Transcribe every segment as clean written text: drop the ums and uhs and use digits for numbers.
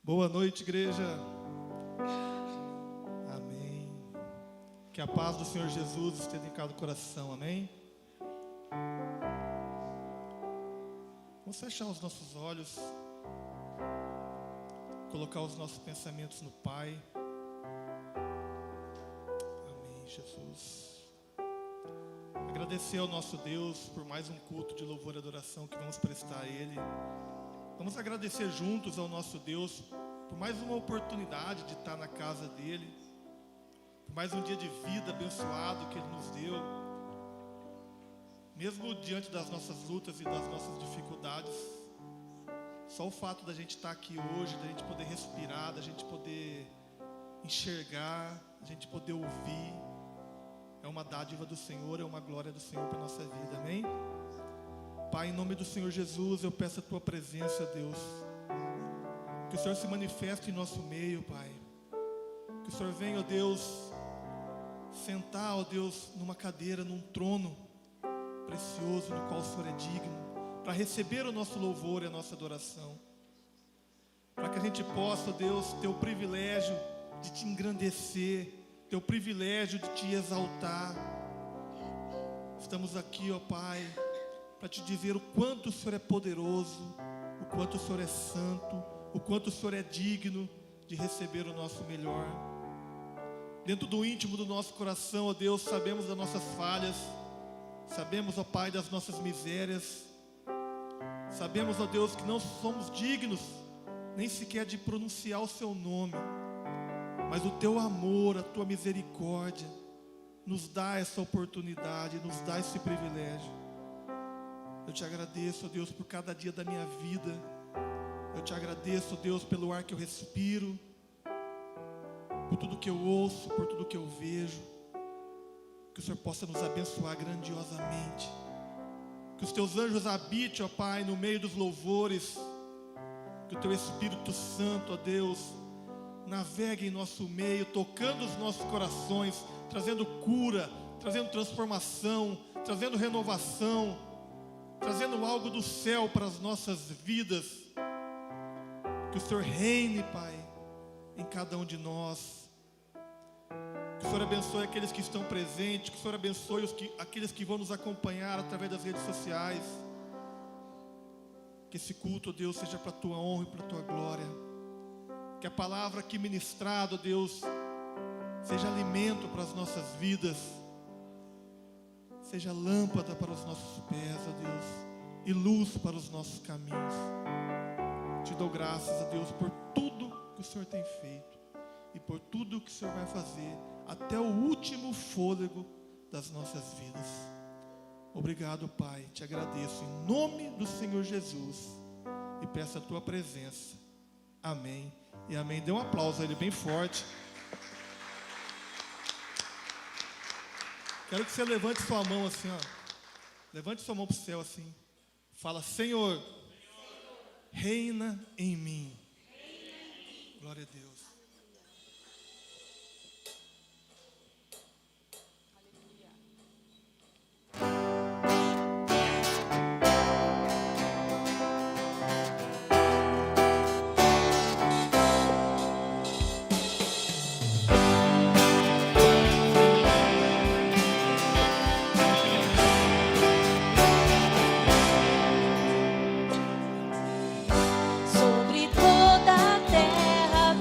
Boa noite, igreja. Amém. Que a paz do Senhor Jesus esteja em cada coração. Amém. Vamos fechar os nossos olhos, colocar os nossos pensamentos no Pai. Amém, Jesus. Agradecer ao nosso Deus por mais um culto de louvor e adoração que vamos prestar a Ele. Vamos agradecer juntos ao nosso Deus por mais uma oportunidade de estar na casa dEle, por mais um dia de vida abençoado que Ele nos deu. Mesmo diante das nossas lutas e das nossas dificuldades, só o fato da gente estar aqui hoje, da gente poder respirar, da gente poder enxergar, da gente poder ouvir, é uma dádiva do Senhor, é uma glória do Senhor para a nossa vida, amém? Pai, em nome do Senhor Jesus, eu peço a Tua presença, Deus. Que o Senhor se manifeste em nosso meio, Pai. Que o Senhor venha, ó Deus, sentar, ó Deus, numa cadeira, num trono precioso, no qual o Senhor é digno, para receber o nosso louvor e a nossa adoração. Para que a gente possa, ó Deus, ter o privilégio de Te engrandecer, ter o privilégio de Te exaltar. Estamos aqui, ó Pai, para Te dizer o quanto o Senhor é poderoso, o quanto o Senhor é santo, o quanto o Senhor é digno de receber o nosso melhor. Dentro do íntimo do nosso coração, ó Deus, sabemos das nossas falhas, sabemos, ó Pai, das nossas misérias, sabemos, ó Deus, que não somos dignos nem sequer de pronunciar o Seu nome, mas o Teu amor, a Tua misericórdia nos dá essa oportunidade, nos dá esse privilégio. Eu Te agradeço, ó Deus, por cada dia da minha vida. Eu Te agradeço, ó Deus, pelo ar que eu respiro, por tudo que eu ouço, por tudo que eu vejo. Que o Senhor possa nos abençoar grandiosamente. Que os Teus anjos habitem, ó Pai, no meio dos louvores. Que o Teu Espírito Santo, ó Deus, navegue em nosso meio, tocando os nossos corações, trazendo cura, trazendo transformação, trazendo renovação, trazendo algo do céu para as nossas vidas. Que o Senhor reine, Pai, em cada um de nós. Que o Senhor abençoe aqueles que estão presentes, que o Senhor abençoe aqueles que vão nos acompanhar através das redes sociais. Que esse culto, ó Deus, seja para a Tua honra e para a Tua glória. Que a palavra aqui ministrada, ó Deus, seja alimento para as nossas vidas, seja lâmpada para os nossos pés, ó Deus, e luz para os nossos caminhos. Te dou graças, ó Deus, por tudo que o Senhor tem feito e por tudo que o Senhor vai fazer até o último fôlego das nossas vidas. Obrigado, Pai, te agradeço em nome do Senhor Jesus e peço a Tua presença. Amém e amém. Dê um aplauso a Ele bem forte. Quero que você levante sua mão assim, ó. Levante sua mão para o céu assim. Fala: Senhor, reina em mim. Glória a Deus. Sobre toda a terra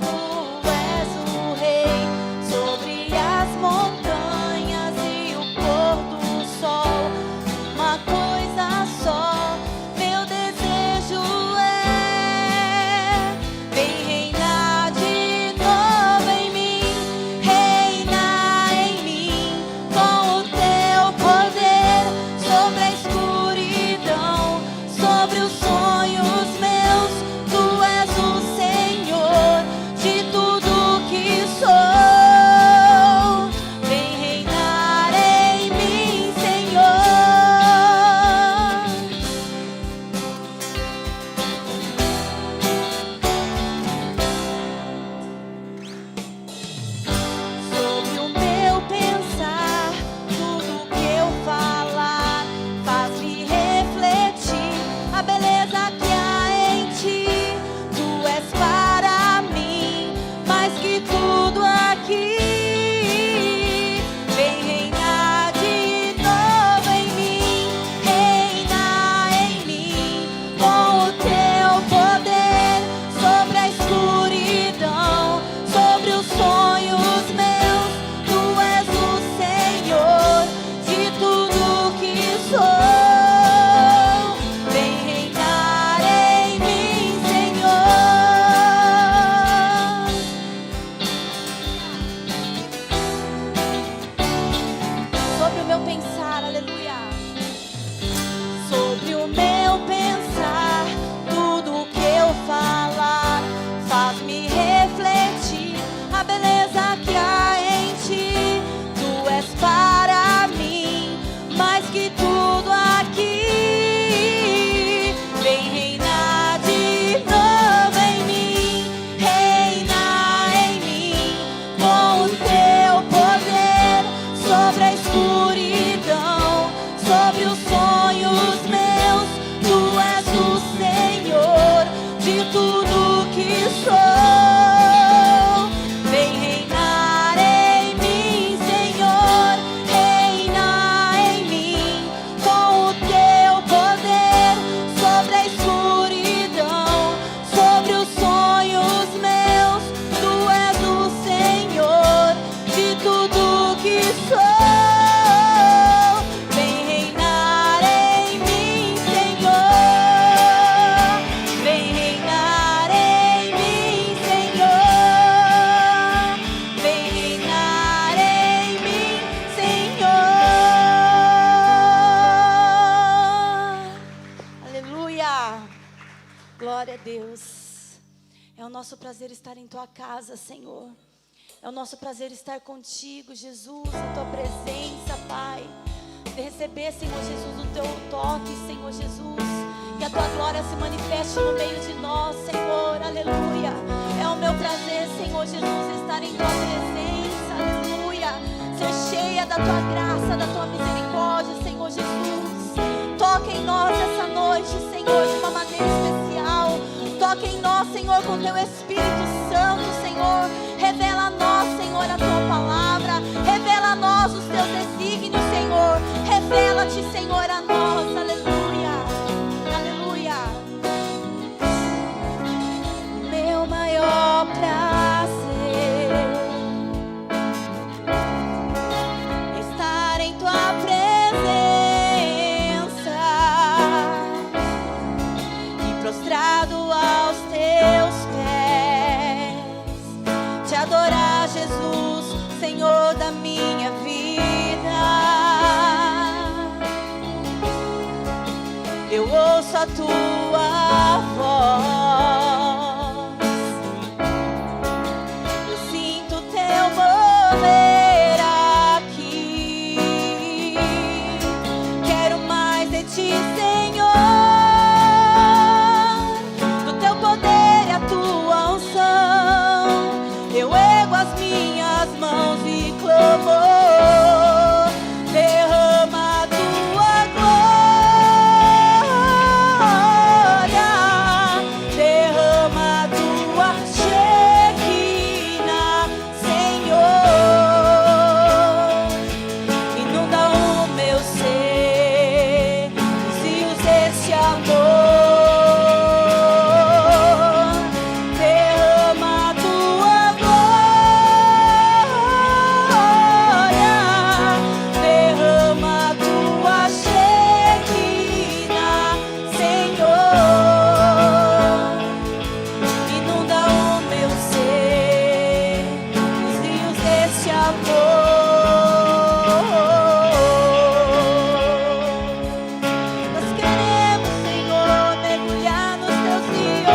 Glória a Deus. É o nosso prazer estar em tua casa, Senhor. É o nosso prazer estar contigo, Jesus, a tua presença, Pai. De receber, Senhor Jesus, o teu toque, Senhor Jesus. Que a tua glória se manifeste no meio de nós, Senhor. Aleluia. É o meu prazer, Senhor Jesus, estar em tua presença. Aleluia. Ser cheia da tua graça, da tua misericórdia, Senhor Jesus. Toque em nós essa noite, Senhor, de uma maneira especial. Toque em nós, Senhor, com teu Espírito Santo, Senhor. Revela a nós, Senhor, a tua palavra. Revela a nós os teus desígnios, Senhor. Revela-te, Senhor, a nós. Aleluia. Aleluia. Meu maior prazer é estar em tua presença e prostrado aos teus pés, te adorar, Jesus, Senhor da minha vida. Eu ouço a tua voz, eu sinto teu mover aqui. Quero mais de ti, Senhor, do teu poder e a tua unção. Eu ergo as minhas mãos e clamo. Derrama a tua glória, derrama a tua Shekinah, Senhor. Inunda o meu ser, os rios deste amor. Derrama a tua glória, derrama a tua Shekinah, Senhor. Inunda o meu ser, os rios deste amor. Nós queremos, Senhor, mergulhar nos teus rios.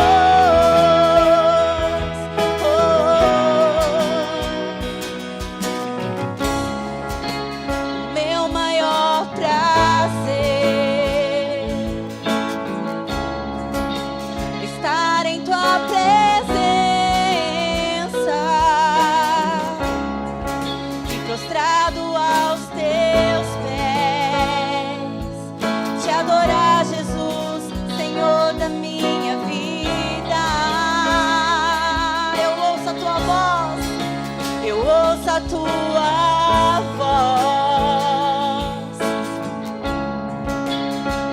Meu maior prazer é estar em tua presença e prostrado aos teus pés, te adorar, Jesus, Senhor da minha vida. Eu ouço a tua voz, eu ouço a tua voz,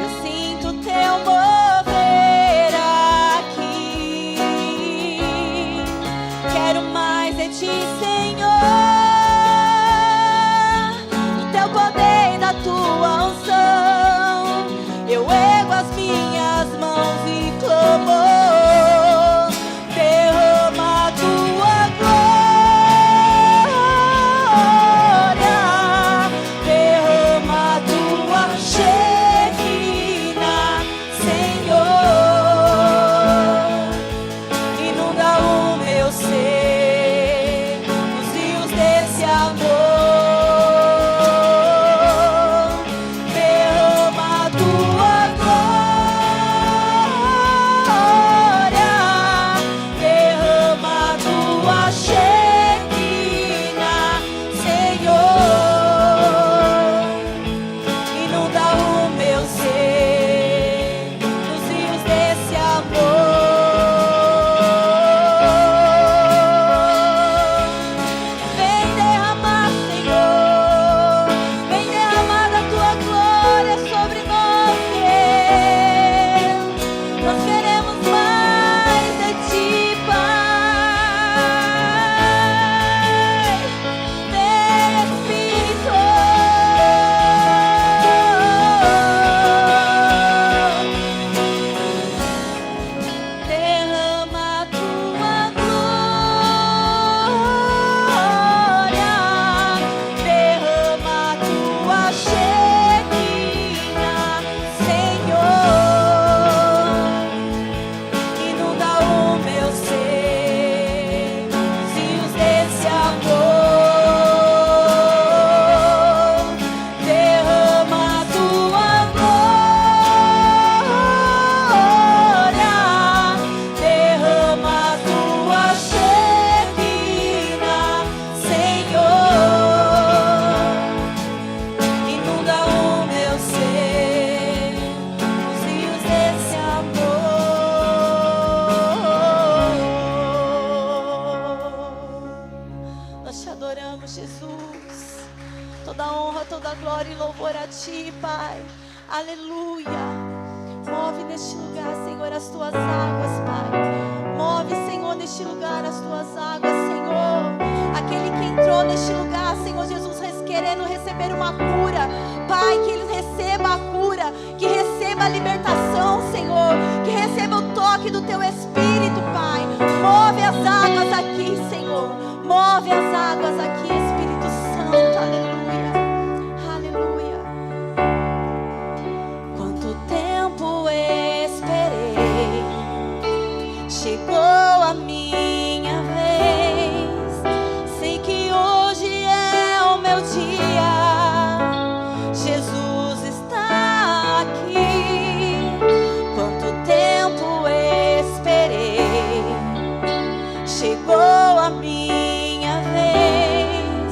eu sinto teu mover aqui. Quero mais de ti, Senhor, do teu poder e da tua unção. Eu ergo as minhas mãos e clamo. Derrama a tua glória, Pai. Aleluia. Move neste lugar, Senhor, as tuas águas, Pai. Move, Senhor, neste lugar as tuas águas, Senhor. Aquele que entrou neste lugar, Senhor Jesus, querendo receber uma cura, Pai, que ele receba a cura, que receba a libertação, Senhor, que receba o toque do teu Espírito, Pai. Move as águas aqui, Senhor. Move as águas aqui, Espírito Santo. Aleluia. Aleluia. Quanto tempo esperei, chegou a minha vez. Sei que hoje é o meu dia. Jesus está aqui. Quanto tempo esperei, chegou a minha vez.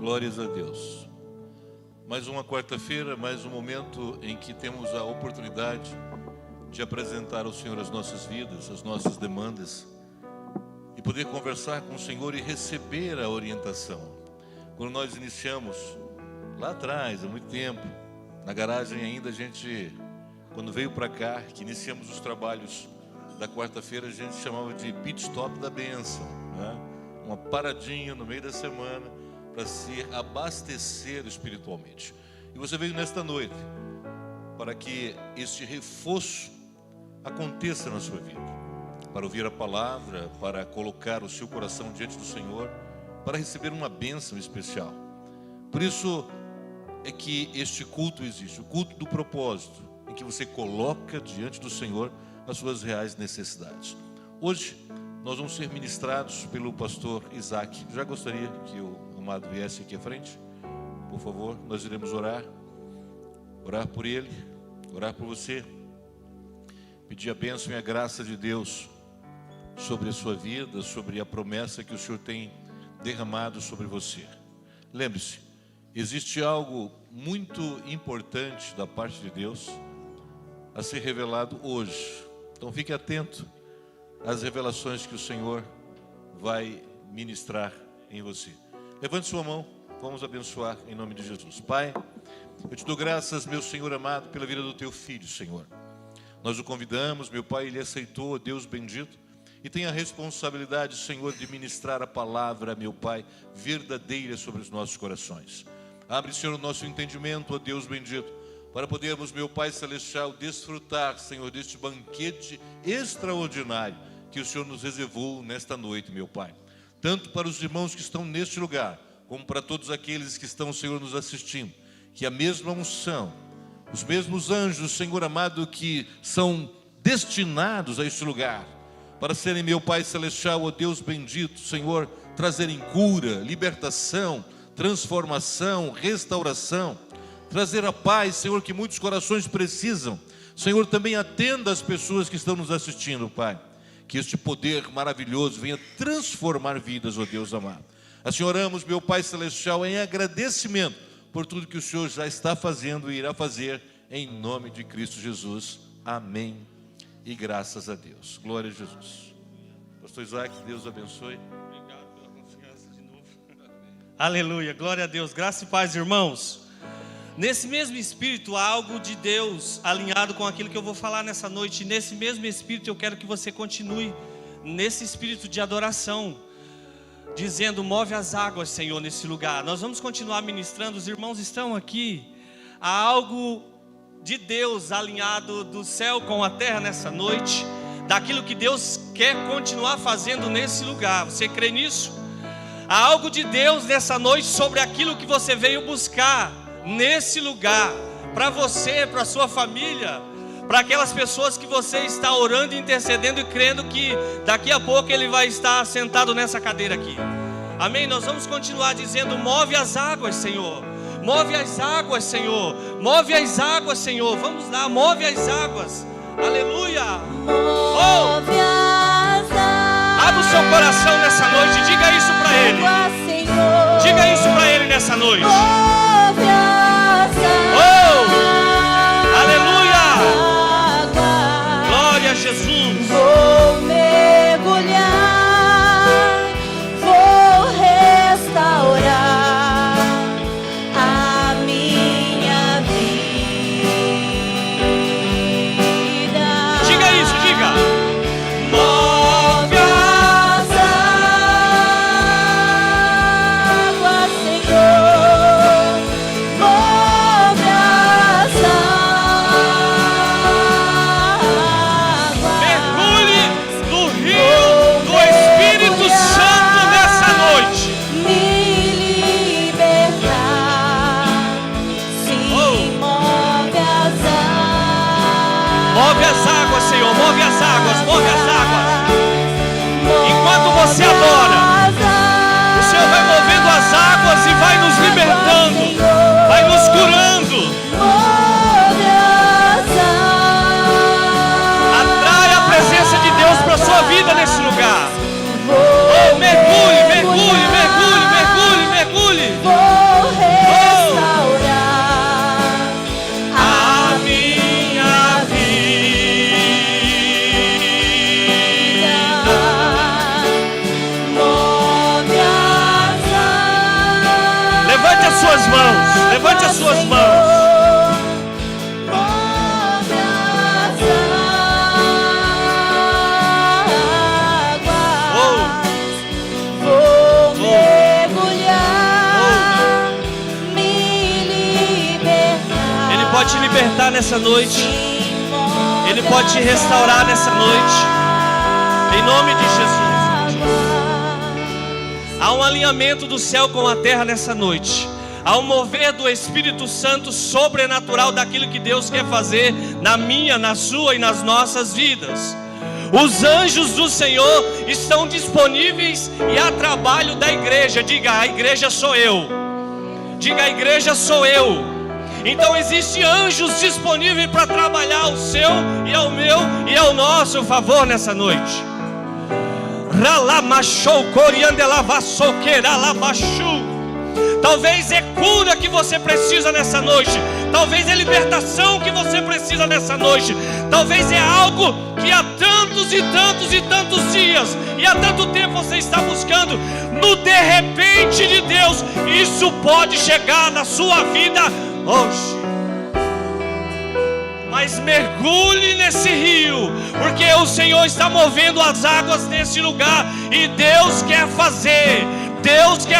Glórias a Deus. Mais uma quarta-feira, mais um momento em que temos a oportunidade de apresentar ao Senhor as nossas vidas, as nossas demandas, e poder conversar com o Senhor e receber a orientação. Quando nós iniciamos, lá atrás, há muito tempo, na garagem ainda, a gente, quando veio para cá, que iniciamos os trabalhos da quarta-feira, a gente chamava de pit stop da bênção, né? Uma paradinha no meio da semana para se abastecer espiritualmente. E você veio nesta noite para que este reforço aconteça na sua vida, para ouvir a palavra, para colocar o seu coração diante do Senhor, para receber uma bênção especial. Por isso é que este culto existe, o culto do propósito, em que você coloca diante do Senhor as suas reais necessidades. Hoje nós vamos ser ministrados pelo pastor Isaac. Já gostaria que o amado viesse aqui à frente, por favor. Nós iremos orar por ele, orar por você, pedir a bênção e a graça de Deus sobre a sua vida, sobre a promessa que o Senhor tem derramado sobre você. Lembre-se, existe algo muito importante da parte de Deus a ser revelado hoje. Então fique atento às revelações que o Senhor vai ministrar em você. Levante sua mão, vamos abençoar em nome de Jesus. Pai, eu te dou graças, meu Senhor amado, pela vida do teu filho, Senhor. Nós o convidamos, meu Pai, ele aceitou, Deus bendito, e tem a responsabilidade, Senhor, de ministrar a palavra, meu Pai, verdadeira sobre os nossos corações. Abre, Senhor, o nosso entendimento, ó Deus bendito, para podermos, meu Pai celestial, desfrutar, Senhor, deste banquete extraordinário que o Senhor nos reservou nesta noite, meu Pai. Tanto para os irmãos que estão neste lugar, como para todos aqueles que estão, Senhor, nos assistindo, que a mesma unção, os mesmos anjos, Senhor amado, que são destinados a este lugar, para serem, meu Pai celestial, ó Deus bendito, Senhor, trazerem cura, libertação, transformação, restauração, trazer a paz, Senhor, que muitos corações precisam. Senhor, também atenda as pessoas que estão nos assistindo, Pai. Que este poder maravilhoso venha transformar vidas, ó Deus amado. Assim oramos, meu Pai celestial, em agradecimento por tudo que o Senhor já está fazendo e irá fazer, em nome de Cristo Jesus. Amém. E graças a Deus. Glória a Jesus. Pastor Isaac, Deus abençoe. Obrigado pela confiança de novo. Aleluia, glória a Deus. Graça e paz, irmãos. Nesse mesmo espírito há algo de Deus alinhado com aquilo que eu vou falar nessa noite. Nesse mesmo espírito eu quero que você continue nesse espírito de adoração, dizendo: move as águas, Senhor, nesse lugar. Nós vamos continuar ministrando, os irmãos estão aqui. Há algo de Deus alinhado do céu com a terra nessa noite, daquilo que Deus quer continuar fazendo nesse lugar. Você crê nisso? Há algo de Deus nessa noite sobre aquilo que você veio buscar nesse lugar, para você, para sua família, para aquelas pessoas que você está orando, intercedendo e crendo que daqui a pouco Ele vai estar sentado nessa cadeira aqui. Amém? Nós vamos continuar dizendo: move as águas, Senhor. Move as águas, Senhor. Move as águas, Senhor. Vamos lá, move as águas. Aleluia. Move as águas. Abra o seu coração nessa noite, diga isso para Ele. Senhor. Diga isso para Ele nessa noite. Move as águas. Aleluia. Glória a Jesus. Vou mergulhar, vou restaurar a minha vida. Diga isso, diga. Move as águas, Senhor. Move as águas. Mergulhe no rio do Espírito Santo nessa noite. Me libertar. Sim, move as águas. Move as águas, Senhor. Move as águas. Move as águas. Enquanto você adora, o Senhor vai movendo as águas e vai nos libertando, vai nos curando. Move as águas. Atrai a presença de Deus para a sua vida nesse lugar. Vou Oh, mergulhe, mergulhe, mergulhe, mergulhe, mergulhe. Vou libertar nessa noite. Ele pode te restaurar nessa noite. Em nome de Jesus. Há um alinhamento do céu com a terra nessa noite. Há um mover do Espírito Santo sobrenatural daquilo que Deus quer fazer na minha, na sua e nas nossas vidas. Os anjos do Senhor estão disponíveis e a trabalho da igreja. Diga, a igreja sou eu. Diga, a igreja sou eu. Então existem anjos disponíveis para trabalhar ao seu e ao meu e ao nosso favor nessa noite. Talvez é cura que você precisa nessa noite. Talvez é libertação que você precisa nessa noite. Talvez é algo que há tantos e tantos e tantos dias e há tanto tempo você está buscando. No de repente de Deus, isso pode chegar na sua vida hoje. Mas mergulhe nesse rio, porque o Senhor está movendo as águas nesse lugar. E Deus quer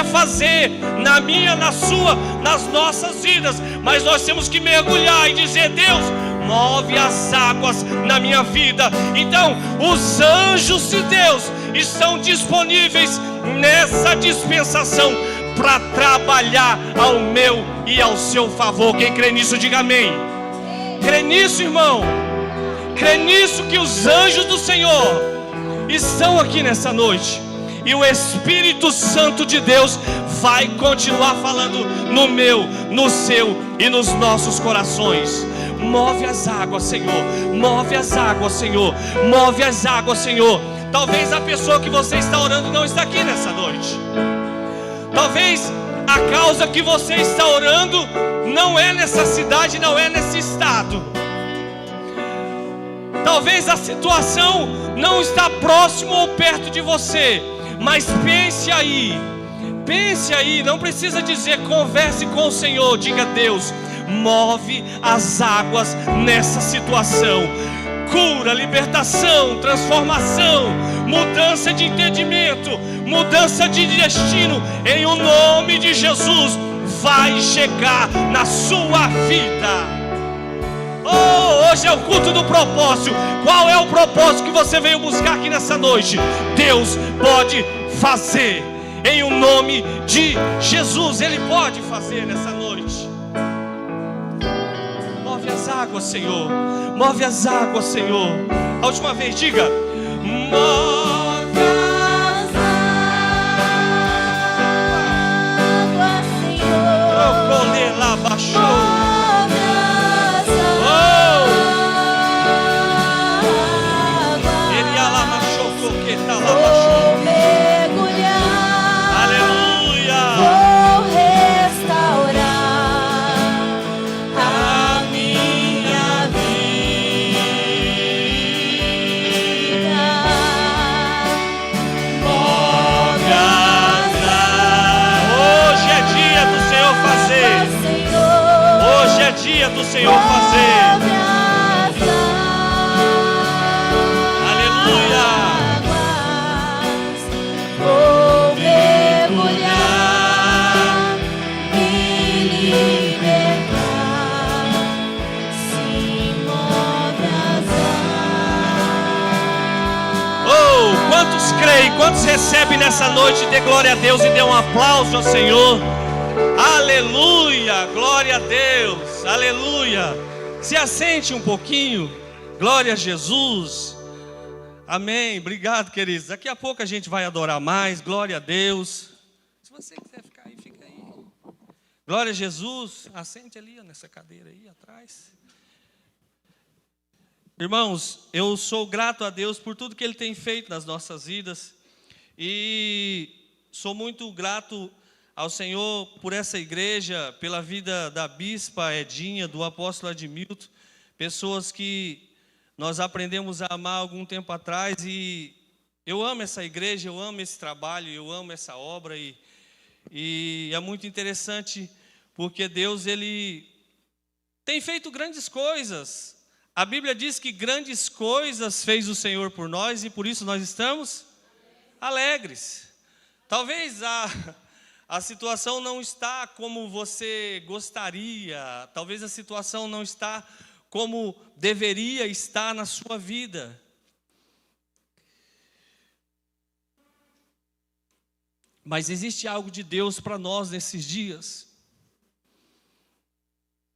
fazer na minha, na sua, nas nossas vidas. Mas nós temos que mergulhar e dizer: Deus, move as águas na minha vida. Então os anjos de Deus estão disponíveis nessa dispensação para trabalhar ao meu e ao seu favor. Quem crê nisso, diga amém. Crê nisso, irmão. Crê nisso, que os anjos do Senhor estão aqui nessa noite. E o Espírito Santo de Deus vai continuar falando no meu, no seu e nos nossos corações. Move as águas, Senhor. Move as águas, Senhor. Move as águas, Senhor. Talvez a pessoa que você está orando não está aqui nessa noite. Talvez a causa que você está orando não é nessa cidade, não é nesse estado. Talvez a situação não está próximo ou perto de você. Mas pense aí, não precisa dizer, converse com o Senhor. Diga: Deus, move as águas nessa situação. Cura, libertação, transformação, mudança de entendimento, mudança de destino, em o nome de Jesus, vai chegar na sua vida. Oh, hoje é o culto do propósito. Qual é o propósito que você veio buscar aqui nessa noite? Deus pode fazer, em o nome de Jesus. Ele pode fazer nessa noite. Move as águas, Senhor. Move as águas, Senhor. A última vez, diga: move as águas, Senhor. Procole lá, baixou. Vou mergulhar, aleluia. Vou restaurar a minha vida. Move as águas. Hoje é dia do Senhor fazer. Hoje é dia do Senhor fazer. Vou mergulhar, me libertar, se move as águas. Oh, quantos creem, quantos recebem nessa noite? Dê glória a Deus e dê um aplauso ao Senhor. Aleluia, glória a Deus, aleluia. Se assente um pouquinho, glória a Jesus. Amém, obrigado, queridos. Daqui a pouco a gente vai adorar mais, glória a Deus. Se você quiser ficar aí, fica aí. Glória a Jesus, assente ali nessa cadeira aí atrás. Irmãos, eu sou grato a Deus por tudo que Ele tem feito nas nossas vidas. E sou muito grato ao Senhor por essa igreja, pela vida da bispa Edinha, do apóstolo Admilton. Pessoas que nós aprendemos a amar algum tempo atrás, e eu amo essa igreja, eu amo esse trabalho, eu amo essa obra, e é muito interessante, porque Deus, Ele tem feito grandes coisas. A Bíblia diz que grandes coisas fez o Senhor por nós, e por isso nós estamos alegres. Talvez a situação não está como você gostaria, talvez a situação não está como deveria estar na sua vida. Mas existe algo de Deus para nós nesses dias.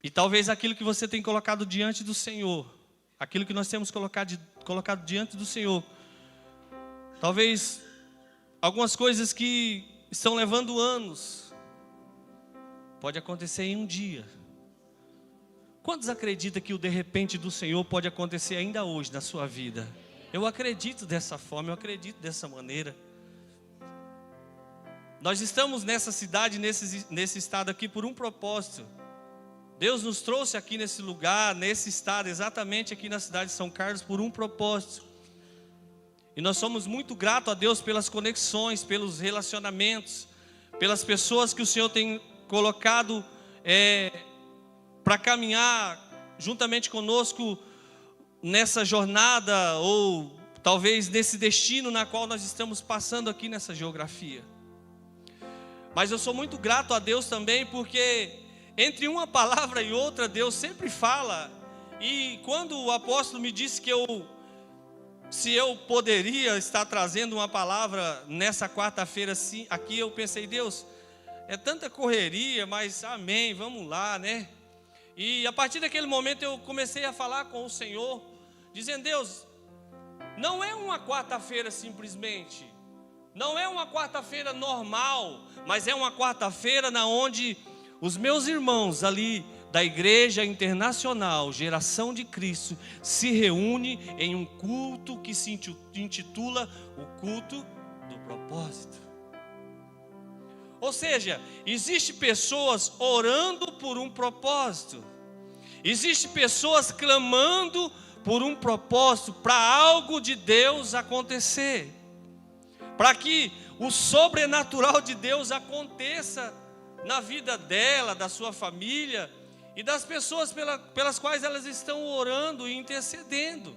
E talvez aquilo que você tem colocado diante do Senhor, aquilo que nós temos colocado diante do Senhor, talvez algumas coisas que estão levando anos, pode acontecer em um dia. Quantos acreditam que o de repente do Senhor pode acontecer ainda hoje na sua vida? Eu acredito dessa forma, eu acredito dessa maneira. Nós estamos nessa cidade, nesse estado aqui por um propósito. Deus nos trouxe aqui nesse lugar, nesse estado, exatamente aqui na cidade de São Carlos, por um propósito. E nós somos muito gratos a Deus pelas conexões, pelos relacionamentos, pelas pessoas que o Senhor tem colocado para caminhar juntamente conosco nessa jornada, ou talvez nesse destino na qual nós estamos passando aqui nessa geografia. Mas eu sou muito grato a Deus também, porque entre uma palavra e outra, Deus sempre fala. E quando o apóstolo me disse que se eu poderia estar trazendo uma palavra nessa quarta-feira aqui, eu pensei, Deus, é tanta correria, mas amém, vamos lá, né? E a partir daquele momento eu comecei a falar com o Senhor, dizendo, Deus, não é uma quarta-feira simplesmente, não é uma quarta-feira normal, mas é uma quarta-feira na onde os meus irmãos ali da Igreja Internacional Geração de Cristo se reúnem em um culto que se intitula o culto do propósito. Ou seja, existem pessoas orando por um propósito, existem pessoas clamando por um propósito, para algo de Deus acontecer, para que o sobrenatural de Deus aconteça na vida dela, da sua família e das pessoas pelas quais elas estão orando e intercedendo.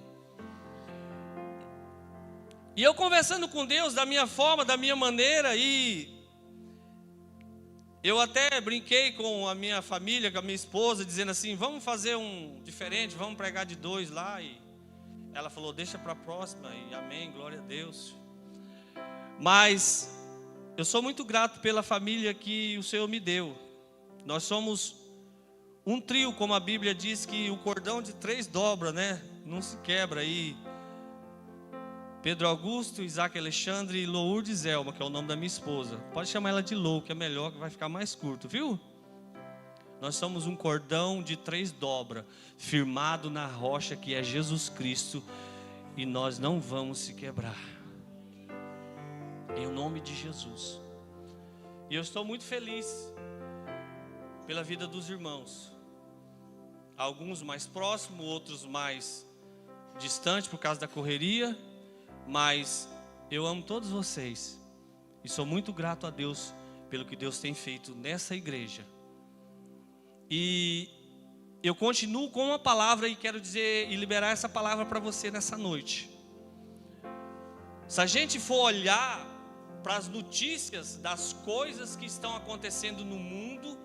E eu conversando com Deus da minha forma, da minha maneira, e eu até brinquei com a minha família, com a minha esposa, dizendo assim, vamos fazer um diferente, vamos pregar de 2 lá. E ela falou, deixa para a próxima, e amém, glória a Deus. Mas eu sou muito grato pela família que o Senhor me deu. Nós somos um trio, como a Bíblia diz, que o cordão de 3 dobra, né? Não se quebra. E Pedro Augusto, Isaac Alexandre e Lourdes Elma, que é o nome da minha esposa. Pode chamar ela de Lou, que é melhor, que vai ficar mais curto, viu? Nós somos um cordão de 3 dobras, firmado na rocha que é Jesus Cristo, e nós não vamos se quebrar. Em nome de Jesus. E eu estou muito feliz pela vida dos irmãos. Alguns mais próximos, outros mais distantes por causa da correria. Mas eu amo todos vocês. E sou muito grato a Deus pelo que Deus tem feito nessa igreja. E eu continuo com uma palavra e quero dizer e liberar essa palavra para você nessa noite. Se a gente for olhar para as notícias das coisas que estão acontecendo no mundo,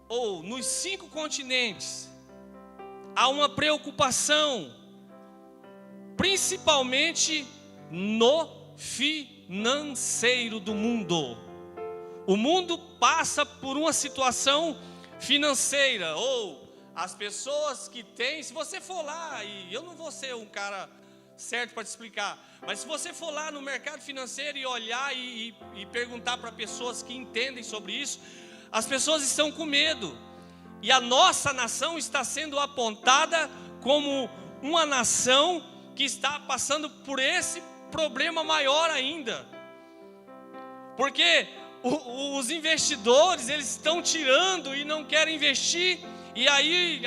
ou nos 5 continentes, há uma preocupação, principalmente no financeiro do mundo. O mundo passa por uma situação financeira, ou as pessoas que têm, se você for lá, e eu não vou ser um cara certo para te explicar, mas se você for lá no mercado financeiro e olhar e perguntar para pessoas que entendem sobre isso, as pessoas estão com medo, e a nossa nação está sendo apontada como uma nação que está passando por esse problema maior ainda, porque os investidores, eles estão tirando e não querem investir, e aí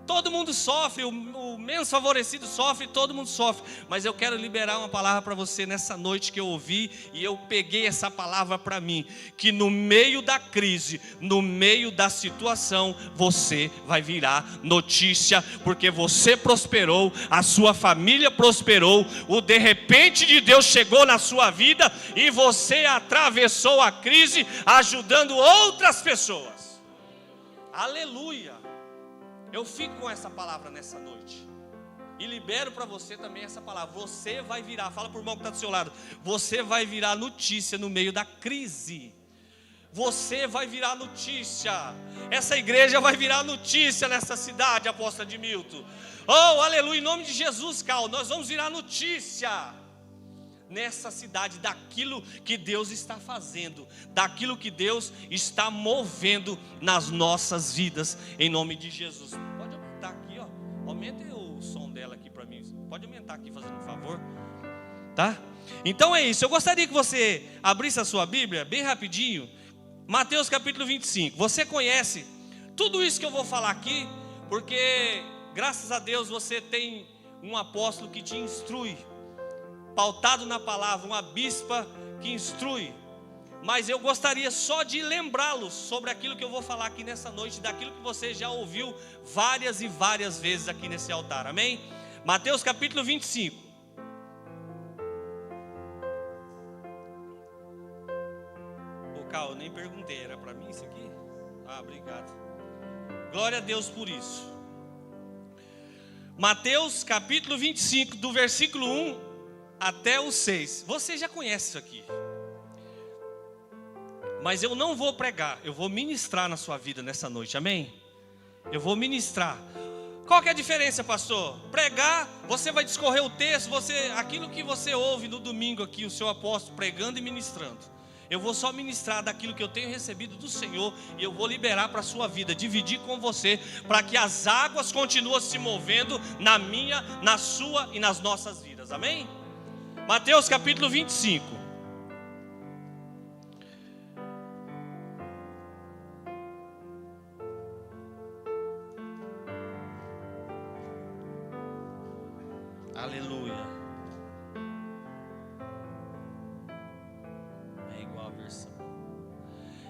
Todo mundo sofre, o menos favorecido sofre, todo mundo sofre. Mas eu quero liberar uma palavra para você nessa noite que eu ouvi, e eu peguei essa palavra para mim, que no meio da crise, no meio da situação, você vai virar notícia, porque você prosperou, a sua família prosperou, o de repente de Deus chegou na sua vida, e você atravessou a crise, ajudando outras pessoas. Aleluia! Eu fico com essa palavra nessa noite. E libero para você também essa palavra. Você vai virar, fala para o irmão que está do seu lado. Você vai virar notícia no meio da crise. Você vai virar notícia. Essa igreja vai virar notícia nessa cidade, apóstolo Edmilton. Oh, aleluia, em nome de Jesus, Cal. Nós vamos virar notícia nessa cidade, daquilo que Deus está fazendo, daquilo que Deus está movendo nas nossas vidas, em nome de Jesus. Pode aumentar aqui, ó. Aumente o som dela aqui para mim. Pode aumentar aqui, fazendo um favor, tá? Então é isso. Eu gostaria que você abrisse a sua Bíblia bem rapidinho. Mateus capítulo 25. Você conhece tudo isso que eu vou falar aqui, porque graças a Deus você tem um apóstolo que te instrui, pautado na palavra, uma bispa que instrui. Mas eu gostaria só de lembrá-los sobre aquilo que eu vou falar aqui nessa noite, daquilo que você já ouviu várias e várias vezes aqui nesse altar, amém? Mateus capítulo 25. Ô Cal, eu nem perguntei, era para mim isso aqui? Ah, obrigado. Glória a Deus por isso. Mateus capítulo 25, do versículo 1 até o 6. Você já conhece isso aqui. Mas eu não vou pregar, eu vou ministrar na sua vida nessa noite, amém? Eu vou ministrar. Qual que é a diferença, pastor? Pregar, você vai discorrer o texto, aquilo que você ouve no domingo aqui, o seu apóstolo pregando e ministrando. Eu vou só ministrar daquilo que eu tenho recebido do Senhor, e eu vou liberar para a sua vida, dividir com você, para que as águas continuem se movendo na minha, na sua e nas nossas vidas, amém? Mateus capítulo 25. Aleluia. É igual a versão.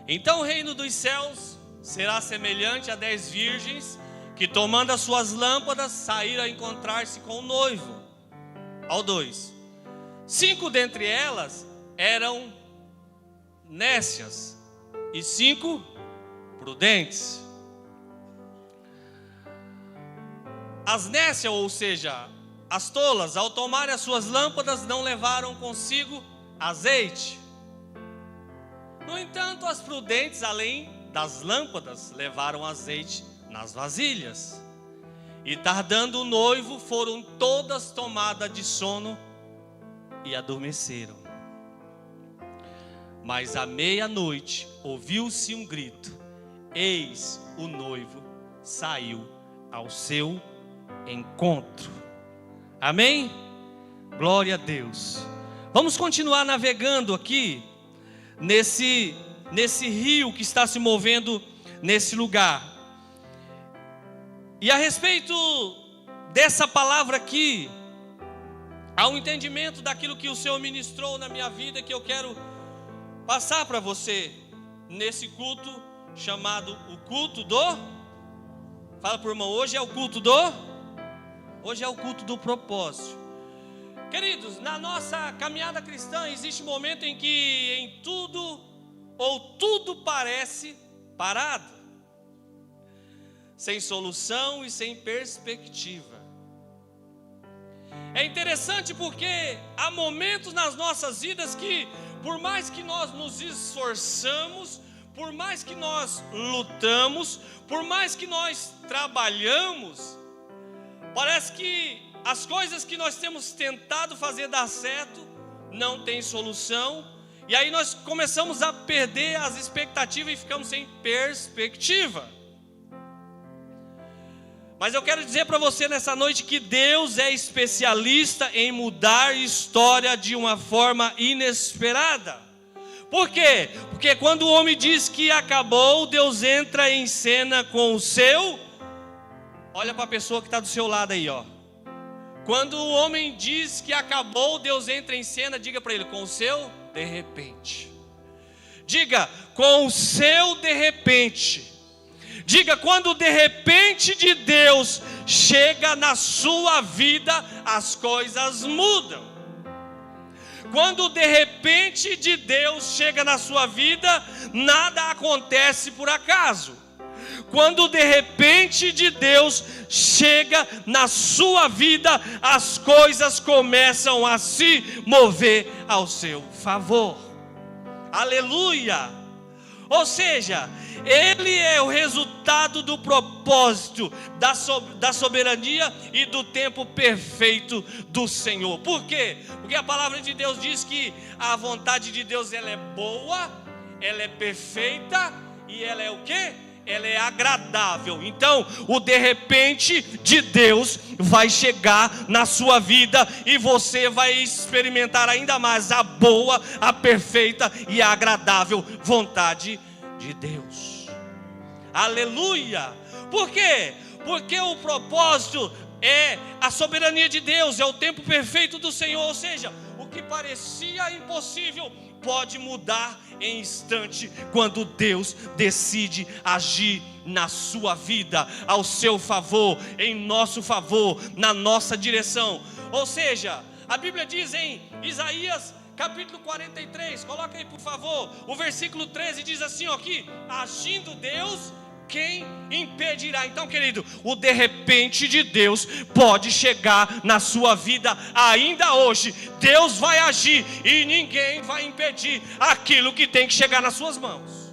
Então o reino dos céus será semelhante a 10 virgens que, tomando as suas lâmpadas, saíram a encontrar-se com o noivo. Ao 2. 5 dentre elas eram nécias e 5 prudentes. As nécias, ou seja, as tolas, ao tomarem as suas lâmpadas, não levaram consigo azeite. No entanto, as prudentes, além das lâmpadas, levaram azeite nas vasilhas. E tardando o noivo, foram todas tomadas de sono e adormeceram. Mas à meia-noite ouviu-se um grito: eis, o noivo saiu ao seu encontro. Amém? Glória a Deus. Vamos continuar navegando aqui nesse rio que está se movendo nesse lugar. E a respeito dessa palavra aqui, há um entendimento daquilo que o Senhor ministrou na minha vida, que eu quero passar para você nesse culto chamado o culto do... Fala para o irmão, hoje é o culto do propósito. Queridos, na nossa caminhada cristã existe um momento em que em tudo ou tudo parece parado, sem solução e sem perspectiva. É interessante porque há momentos nas nossas vidas que, por mais que nós nos esforçamos, por mais que nós lutamos, por mais que nós trabalhamos, parece que as coisas que nós temos tentado fazer dar certo não tem solução, e aí nós começamos a perder as expectativas e ficamos sem perspectiva. Mas eu quero dizer para você nessa noite que Deus é especialista em mudar a história de uma forma inesperada. Por quê? Porque quando o homem diz que acabou, Deus entra em cena com o seu Olha para a pessoa que está do seu lado aí, ó. Quando o homem diz que acabou, Deus entra em cena, diga para ele, com o seu de repente. Diga, com o seu de repente. Diga, quando o de repente de Deus chega na sua vida, as coisas mudam. Quando o de repente de Deus chega na sua vida, nada acontece por acaso. Quando de repente de Deus chega na sua vida, as coisas começam a se mover ao seu favor. Aleluia! Ou seja, Ele é o resultado do propósito, da soberania e do tempo perfeito do Senhor. Por quê? Porque a palavra de Deus diz que a vontade de Deus ela é boa, ela é perfeita e ela é o quê? Ela é agradável. Então, o de repente de Deus vai chegar na sua vida e você vai experimentar ainda mais a boa, a perfeita e a agradável vontade de Deus. Aleluia! Por quê? Porque o propósito é a soberania de Deus, é o tempo perfeito do Senhor. Ou seja, o que parecia impossível pode mudar em instante quando Deus decide agir na sua vida, ao seu favor, em nosso favor, na nossa direção. Ou seja, a Bíblia diz em Isaías capítulo 43, coloca aí por favor, o versículo 13 diz assim, ó, que agindo Deus, quem impedirá? Então, querido, o de repente de Deus pode chegar na sua vida ainda hoje. Deus vai agir e ninguém vai impedir aquilo que tem que chegar nas suas mãos.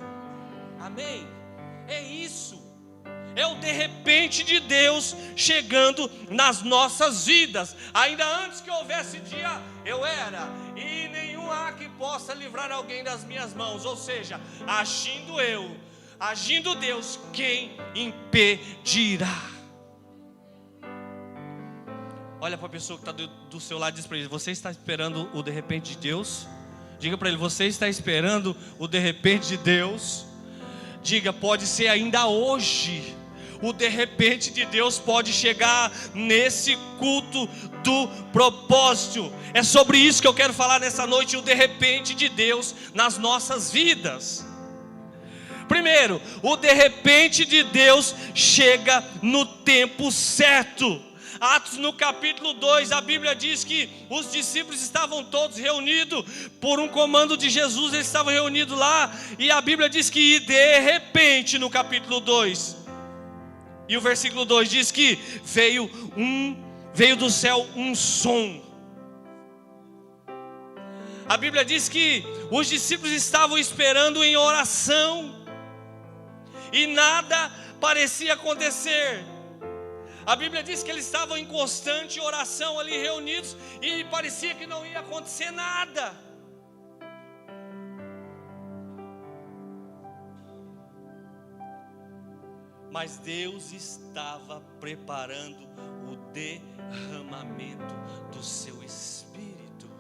Amém? É isso. É o de repente de Deus chegando nas nossas vidas. Ainda antes que houvesse dia, eu era, e nenhum há que possa livrar alguém das minhas mãos. Ou seja, agindo Deus, quem impedirá? Olha para a pessoa que está do seu lado e diz para ele, você está esperando o de repente de Deus? Diga para ele, você está esperando o de repente de Deus? Diga, pode ser ainda hoje. O de repente de Deus pode chegar nesse culto do propósito. É sobre isso que eu quero falar nessa noite, o de repente de Deus nas nossas vidas. Primeiro, o de repente de Deus chega no tempo certo. Atos no capítulo 2, a Bíblia diz que os discípulos estavam todos reunidos por um comando de Jesus, eles estavam reunidos lá, e a Bíblia diz que de repente, no capítulo 2, e o versículo 2 diz que veio do céu um som. A Bíblia diz que os discípulos estavam esperando em oração, e nada parecia acontecer. A Bíblia diz que eles estavam em constante oração ali reunidos, e parecia que não ia acontecer nada. Mas Deus estava preparando o derramamento do seu Espírito.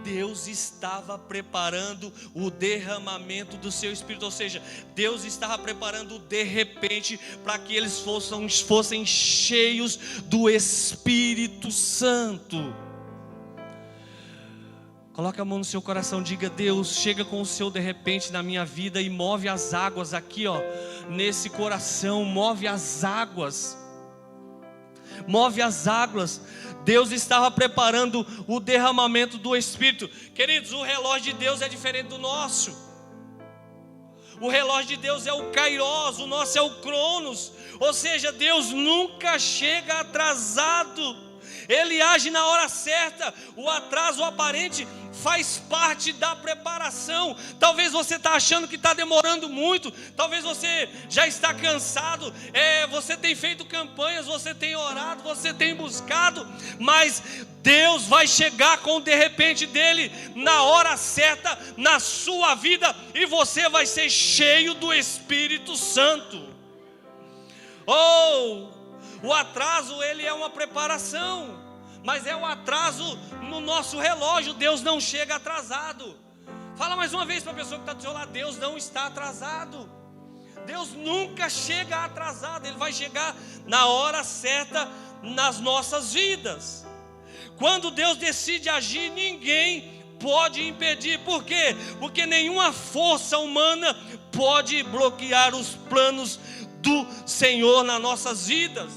Deus estava preparando o derramamento do seu Espírito. Ou seja, Deus estava preparando de repente para que eles fossem cheios do Espírito Santo. Coloque a mão no seu coração, diga, Deus, chega com o seu de repente na minha vida e move as águas aqui, ó, nesse coração, move as águas. Move as águas. Deus estava preparando o derramamento do Espírito. Queridos, o relógio de Deus é diferente do nosso. O relógio de Deus é o Kairos, o nosso é o Cronos. Ou seja, Deus nunca chega atrasado. Ele age na hora certa. O atraso aparente faz parte da preparação. Talvez você está achando que está demorando muito. Talvez você já está cansado. Você tem feito campanhas, você tem orado, você tem buscado. Mas Deus vai chegar com o de repente dele na hora certa na sua vida. E você vai ser cheio do Espírito Santo. O atraso, ele é uma preparação, mas é o atraso no nosso relógio. Deus não chega atrasado. Fala mais uma vez para a pessoa que está do seu lado, Deus não está atrasado. Deus nunca chega atrasado, Ele vai chegar na hora certa nas nossas vidas. Quando Deus decide agir, ninguém pode impedir. Por quê? Porque nenhuma força humana pode bloquear os planos do Senhor nas nossas vidas.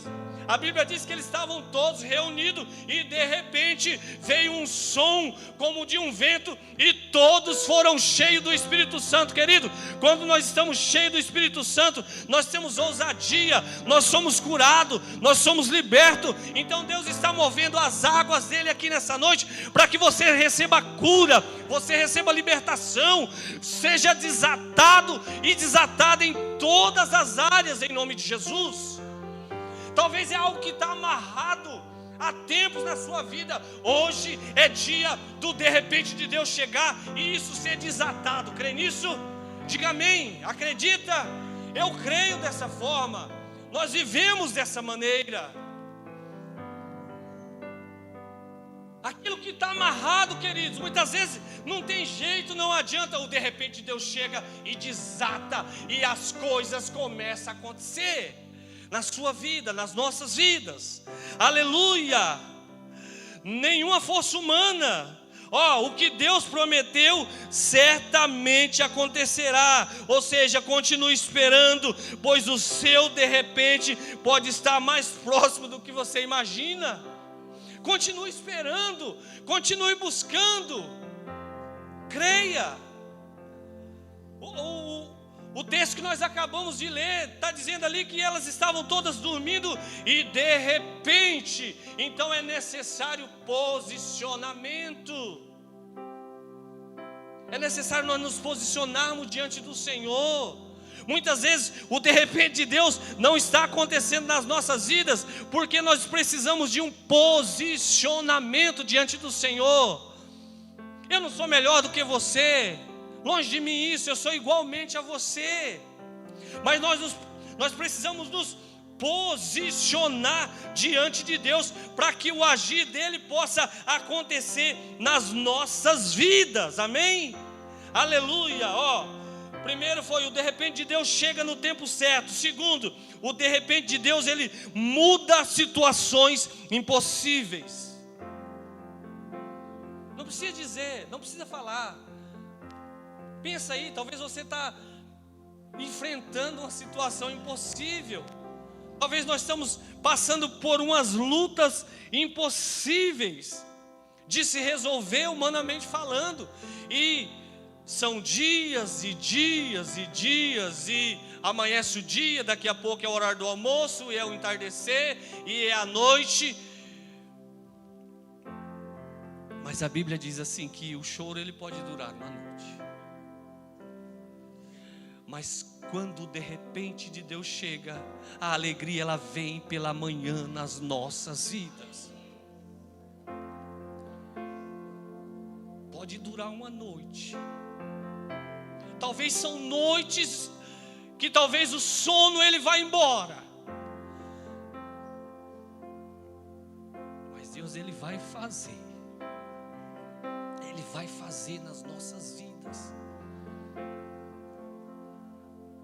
A Bíblia diz que eles estavam todos reunidos e de repente veio um som como de um vento e todos foram cheios do Espírito Santo. Querido, quando nós estamos cheios do Espírito Santo, nós temos ousadia, nós somos curados, nós somos libertos. Então Deus está movendo as águas dele aqui nessa noite para que você receba cura, você receba libertação, seja desatado e desatada em todas as áreas em nome de Jesus. Talvez é algo que está amarrado há tempos na sua vida. Hoje é dia do de repente de Deus chegar e isso ser desatado. Crê nisso? Diga amém. Acredita? Eu creio dessa forma. Nós vivemos dessa maneira. Aquilo que está amarrado, queridos, muitas vezes não tem jeito, não adianta. O de repente Deus chega e desata e as coisas começam a acontecer na sua vida, nas nossas vidas. Aleluia! Nenhuma força humana. O que Deus prometeu certamente acontecerá. Ou seja, continue esperando, pois o seu de repente pode estar mais próximo do que você imagina. Continue esperando, continue buscando. Creia. O texto que nós acabamos de ler está dizendo ali que elas estavam todas dormindo e de repente, então é necessário posicionamento. É necessário nós nos posicionarmos diante do Senhor. Muitas vezes o de repente de Deus não está acontecendo nas nossas vidas porque nós precisamos de um posicionamento diante do Senhor. Eu não sou melhor do que você. Longe de mim isso, eu sou igualmente a você. Mas nós precisamos nos posicionar diante de Deus para que o agir dele possa acontecer nas nossas vidas. Amém? Aleluia. Primeiro foi o de repente de Deus chega no tempo certo. Segundo, o de repente de Deus ele muda situações impossíveis. Não precisa dizer, não precisa falar. Pensa aí, talvez você está enfrentando uma situação impossível. Talvez nós estamos passando por umas lutas impossíveis de se resolver humanamente falando. E são dias e dias e dias e amanhece o dia, daqui a pouco é o horário do almoço, e é o entardecer, e é a noite. Mas a Bíblia diz assim que o choro ele pode durar uma noite. Mas quando de repente de Deus chega, a alegria ela vem pela manhã nas nossas vidas. Pode durar uma noite. Talvez são noites que talvez o sono ele vai embora. Mas Deus ele vai fazer. Ele vai fazer nas nossas vidas.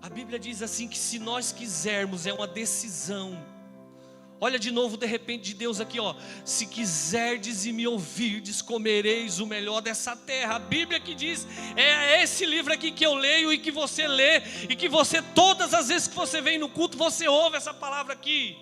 A Bíblia diz assim que se nós quisermos, é uma decisão. Olha de novo de repente de Deus aqui, se quiserdes e me ouvirdes, comereis o melhor dessa terra. A Bíblia que diz, é esse livro aqui que eu leio e que você lê, e que você, todas as vezes que você vem no culto, você ouve essa palavra aqui.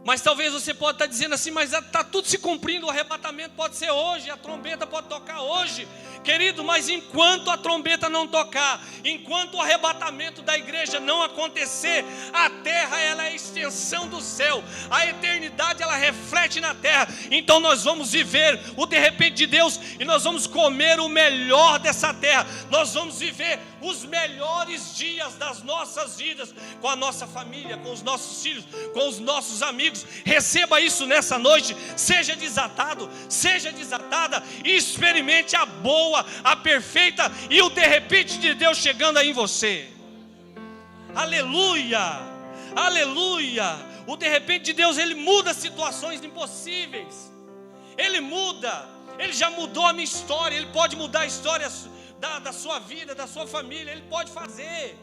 Mas talvez você pode estar dizendo assim, mas está tudo se cumprindo, o arrebatamento pode ser hoje, a trombeta pode tocar hoje. Querido, mas enquanto a trombeta não tocar, enquanto o arrebatamento da igreja não acontecer, a terra ela é a extensão do céu, a eternidade ela reflete na terra. Então nós vamos viver o de repente de Deus e nós vamos comer o melhor dessa terra. Nós vamos viver os melhores dias das nossas vidas com a nossa família, com os nossos filhos, com os nossos amigos. Receba isso nessa noite, seja desatado, seja desatada e experimente a boa, a perfeita e o de repente de Deus chegando aí em você. Aleluia, aleluia. O de repente de Deus ele muda situações impossíveis. Ele muda, ele já mudou a minha história, ele pode mudar a história da sua vida, da sua família. Ele pode fazer.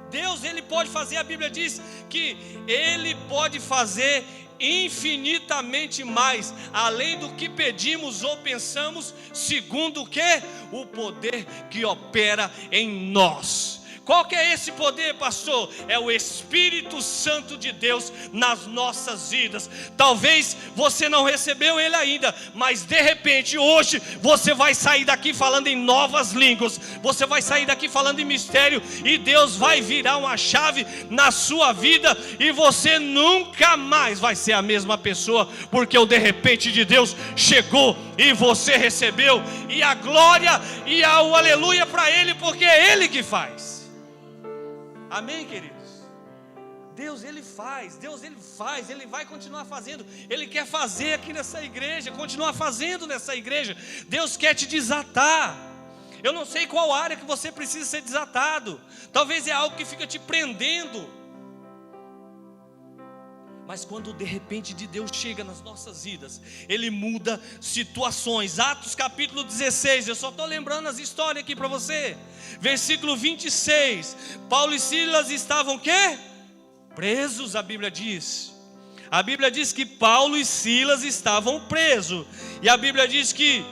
Deus, Ele pode fazer. A Bíblia diz que Ele pode fazer infinitamente mais, além do que pedimos ou pensamos, segundo o que? O poder que opera em nós. Qual que é esse poder, pastor? É o Espírito Santo de Deus nas nossas vidas. Talvez você não recebeu ele ainda, mas de repente hoje você vai sair daqui falando em novas línguas, você vai sair daqui falando em mistério, e Deus vai virar uma chave na sua vida, e você nunca mais vai ser a mesma pessoa, porque o de repente de Deus chegou e você recebeu, e a glória e o aleluia para Ele, porque é Ele que faz. Amém, queridos? Deus, Ele faz, Ele vai continuar fazendo. Ele quer fazer aqui nessa igreja, continuar fazendo nessa igreja. Deus quer te desatar. Eu não sei qual área que você precisa ser desatado. Talvez é algo que fica te prendendo. Mas quando de repente de Deus chega nas nossas vidas, Ele muda situações. Atos capítulo 16, eu só estou lembrando as histórias aqui para você. Versículo 26, Paulo e Silas estavam o quê? Presos, a Bíblia diz. A Bíblia diz que Paulo e Silas estavam presos. E a Bíblia diz que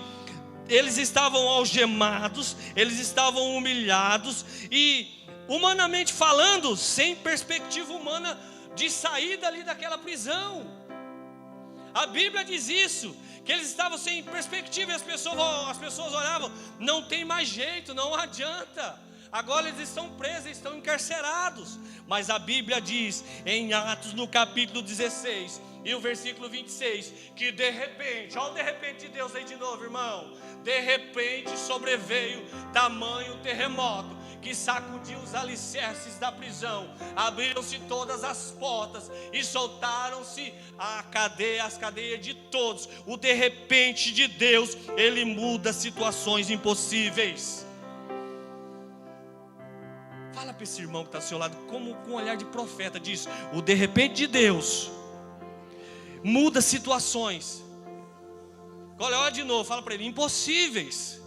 eles estavam algemados, eles estavam humilhados, e humanamente falando, sem perspectiva humana de saída ali daquela prisão. A Bíblia diz isso, que eles estavam sem perspectiva, e as pessoas oravam, não tem mais jeito, não adianta, agora eles estão presos, estão encarcerados. Mas a Bíblia diz em Atos no capítulo 16 e o versículo 26, que de repente, olha o de repente de Deus aí de novo, irmão. De repente sobreveio tamanho terremoto que sacudiu os alicerces da prisão, abriram-se todas as portas e soltaram-se as cadeias de todos. O de repente de Deus, Ele muda situações impossíveis. Fala para esse irmão que está ao seu lado, como com um olhar de profeta, diz: o de repente de Deus muda situações. Olha de novo, fala para ele: impossíveis.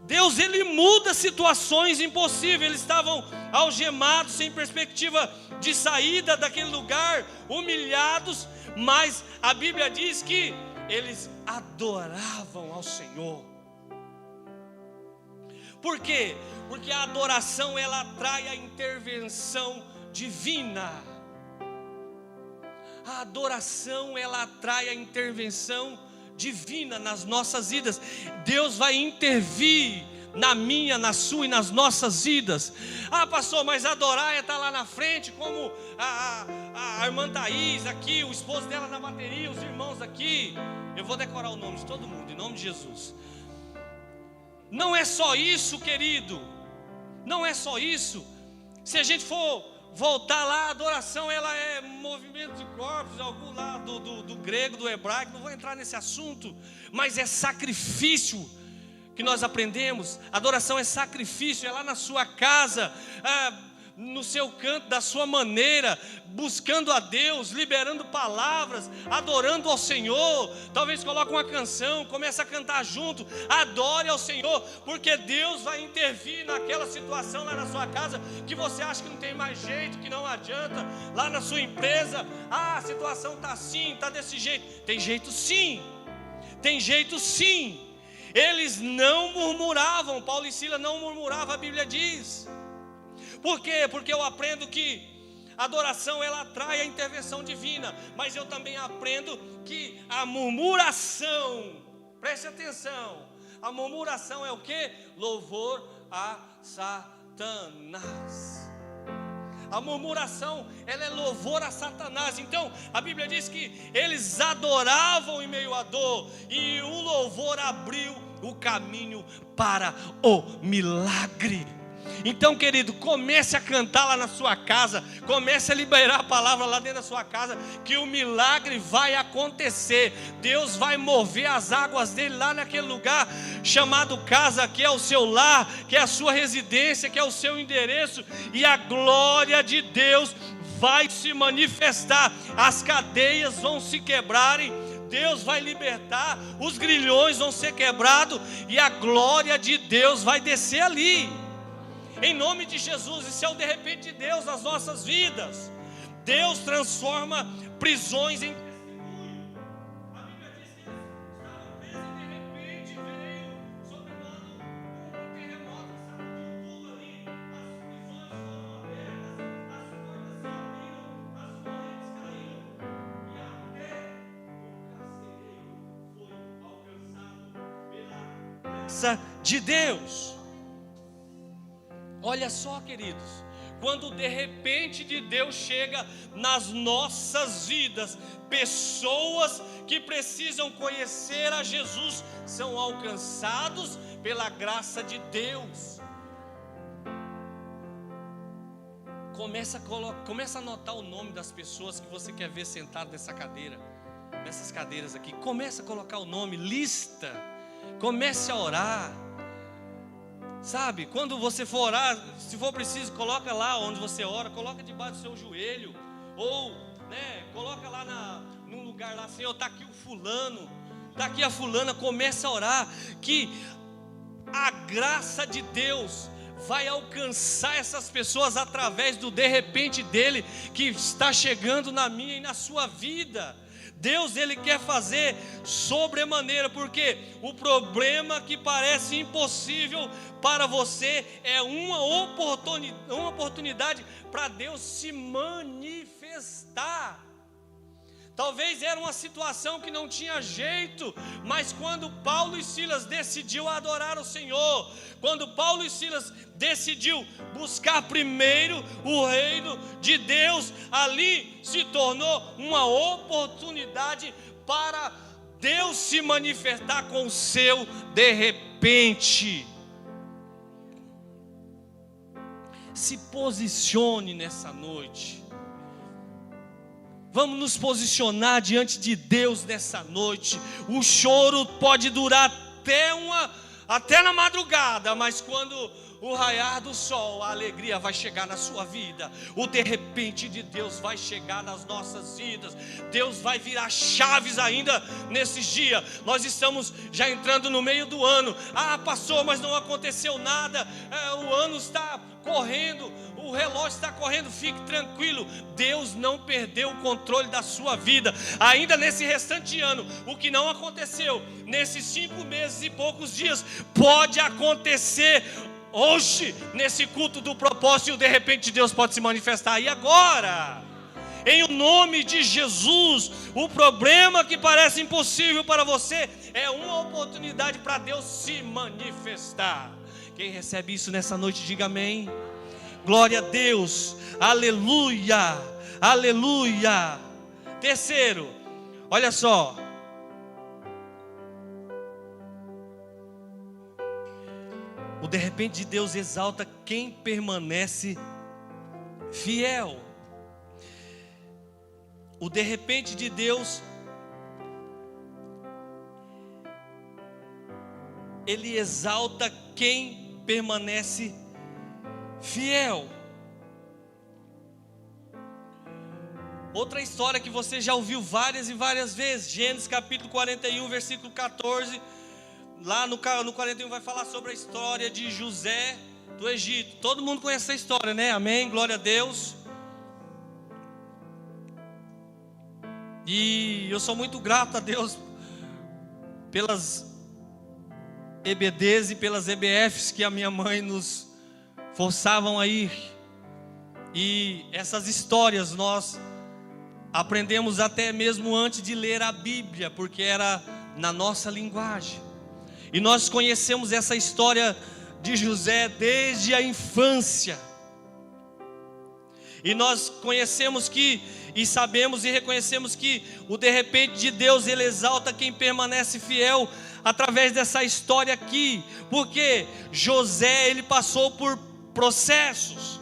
Deus, Ele muda situações impossíveis. Eles estavam algemados, sem perspectiva de saída daquele lugar, humilhados, mas a Bíblia diz que eles adoravam ao Senhor. Por quê? Porque a adoração, ela atrai a intervenção divina. A adoração, ela atrai a intervenção divina nas nossas vidas. Deus vai intervir na minha, na sua e nas nossas vidas. Ah, pastor, mas adorar é estar lá na frente, como a irmã Thaís aqui, o esposo dela na bateria, os irmãos aqui. Eu vou decorar o nome de todo mundo, em nome de Jesus. Não é só isso, querido. Não é só isso. Se a gente for voltar lá, a adoração, ela é movimento de corpos, algum lá do grego, do hebraico, não vou entrar nesse assunto, mas é sacrifício que nós aprendemos. Adoração é sacrifício, é lá na sua casa, no seu canto, da sua maneira, buscando a Deus, liberando palavras, adorando ao Senhor. Talvez coloque uma canção, comece a cantar junto, adore ao Senhor, porque Deus vai intervir naquela situação lá na sua casa, que você acha que não tem mais jeito, que não adianta. Lá na sua empresa, a situação está assim, está desse jeito. Tem jeito sim, tem jeito sim. Eles não murmuravam, Paulo e Silas não murmuravam, a Bíblia diz. Por quê? Porque eu aprendo que a adoração, ela atrai a intervenção divina, mas eu também aprendo que a murmuração, preste atenção, a murmuração é o quê? Louvor a Satanás. A murmuração, ela é louvor a Satanás. Então, a Bíblia diz que eles adoravam em meio à dor, e o louvor abriu o caminho para o milagre. Então, querido, comece a cantar lá na sua casa, comece a liberar a palavra lá dentro da sua casa, que o milagre vai acontecer. Deus vai mover as águas dele lá naquele lugar chamado casa, que é o seu lar, que é a sua residência, que é o seu endereço, e a glória de Deus vai se manifestar, as cadeias vão se quebrarem, Deus vai libertar, os grilhões vão ser quebrados e a glória de Deus vai descer ali. Em nome de Jesus, isso é o de repente de Deus nas nossas vidas. Deus transforma prisões em testemunho. A Bíblia diz que eles estavam presos e de repente veio sobre nós um terremoto, sacudiu tudo ali. As prisões foram abertas, as portas se abriram, as correntes caíram. E até o carcereiro foi alcançado pela graça de Deus. Olha só, queridos, quando de repente de Deus chega nas nossas vidas, pessoas que precisam conhecer a Jesus são alcançados pela graça de Deus. Começa a anotar o nome das pessoas que você quer ver sentado nessa cadeira, nessas cadeiras aqui. Começa a colocar o nome, lista. Comece a orar. Sabe, quando você for orar, se for preciso, coloca lá onde você ora, coloca debaixo do seu joelho, ou, coloca lá num lugar lá, Senhor, está aqui o fulano, está aqui a fulana, comece a orar, que a graça de Deus vai alcançar essas pessoas através do de repente dele, que está chegando na minha e na sua vida. Deus, Ele quer fazer sobremaneira, porque o problema que parece impossível para você é uma oportunidade para Deus se manifestar. Talvez era uma situação que não tinha jeito, mas quando Paulo e Silas decidiu adorar o Senhor, quando Paulo e Silas decidiu buscar primeiro o reino de Deus, ali se tornou uma oportunidade para Deus se manifestar com o seu de repente. Se posicione nessa noite. Vamos nos posicionar diante de Deus nessa noite. O choro pode durar até na madrugada, mas quando o raiar do sol, a alegria vai chegar na sua vida. O de repente de Deus vai chegar nas nossas vidas. Deus vai virar chaves ainda nesses dias. Nós estamos já entrando no meio do ano. Passou, mas não aconteceu nada. O ano está correndo, o relógio está correndo. Fique tranquilo, Deus não perdeu o controle da sua vida. Ainda nesse restante ano, o que não aconteceu nesses 5 meses e poucos dias, pode acontecer hoje, nesse culto do propósito, e de repente Deus pode se manifestar aí agora. Em nome de Jesus, o problema que parece impossível para você é uma oportunidade para Deus se manifestar. Quem recebe isso nessa noite, diga amém. Glória a Deus, aleluia, aleluia. Terceiro, olha só, o de repente de Deus exalta quem permanece fiel. O de repente de Deus, Ele exalta quem permanece fiel. Outra história que você já ouviu várias e várias vezes, Gênesis capítulo 41, versículo 14. Lá no 41 vai falar sobre a história de José do Egito. Todo mundo conhece essa história, né? Amém? Glória a Deus. E eu sou muito grato a Deus pelas EBDs e pelas EBFs que a minha mãe nos forçavam a ir. E essas histórias nós aprendemos até mesmo antes de ler a Bíblia, porque era na nossa linguagem. E nós conhecemos essa história de José desde a infância. E nós conhecemos e sabemos e reconhecemos que o de repente de Deus, Ele exalta quem permanece fiel através dessa história aqui. Porque José, ele passou por processos.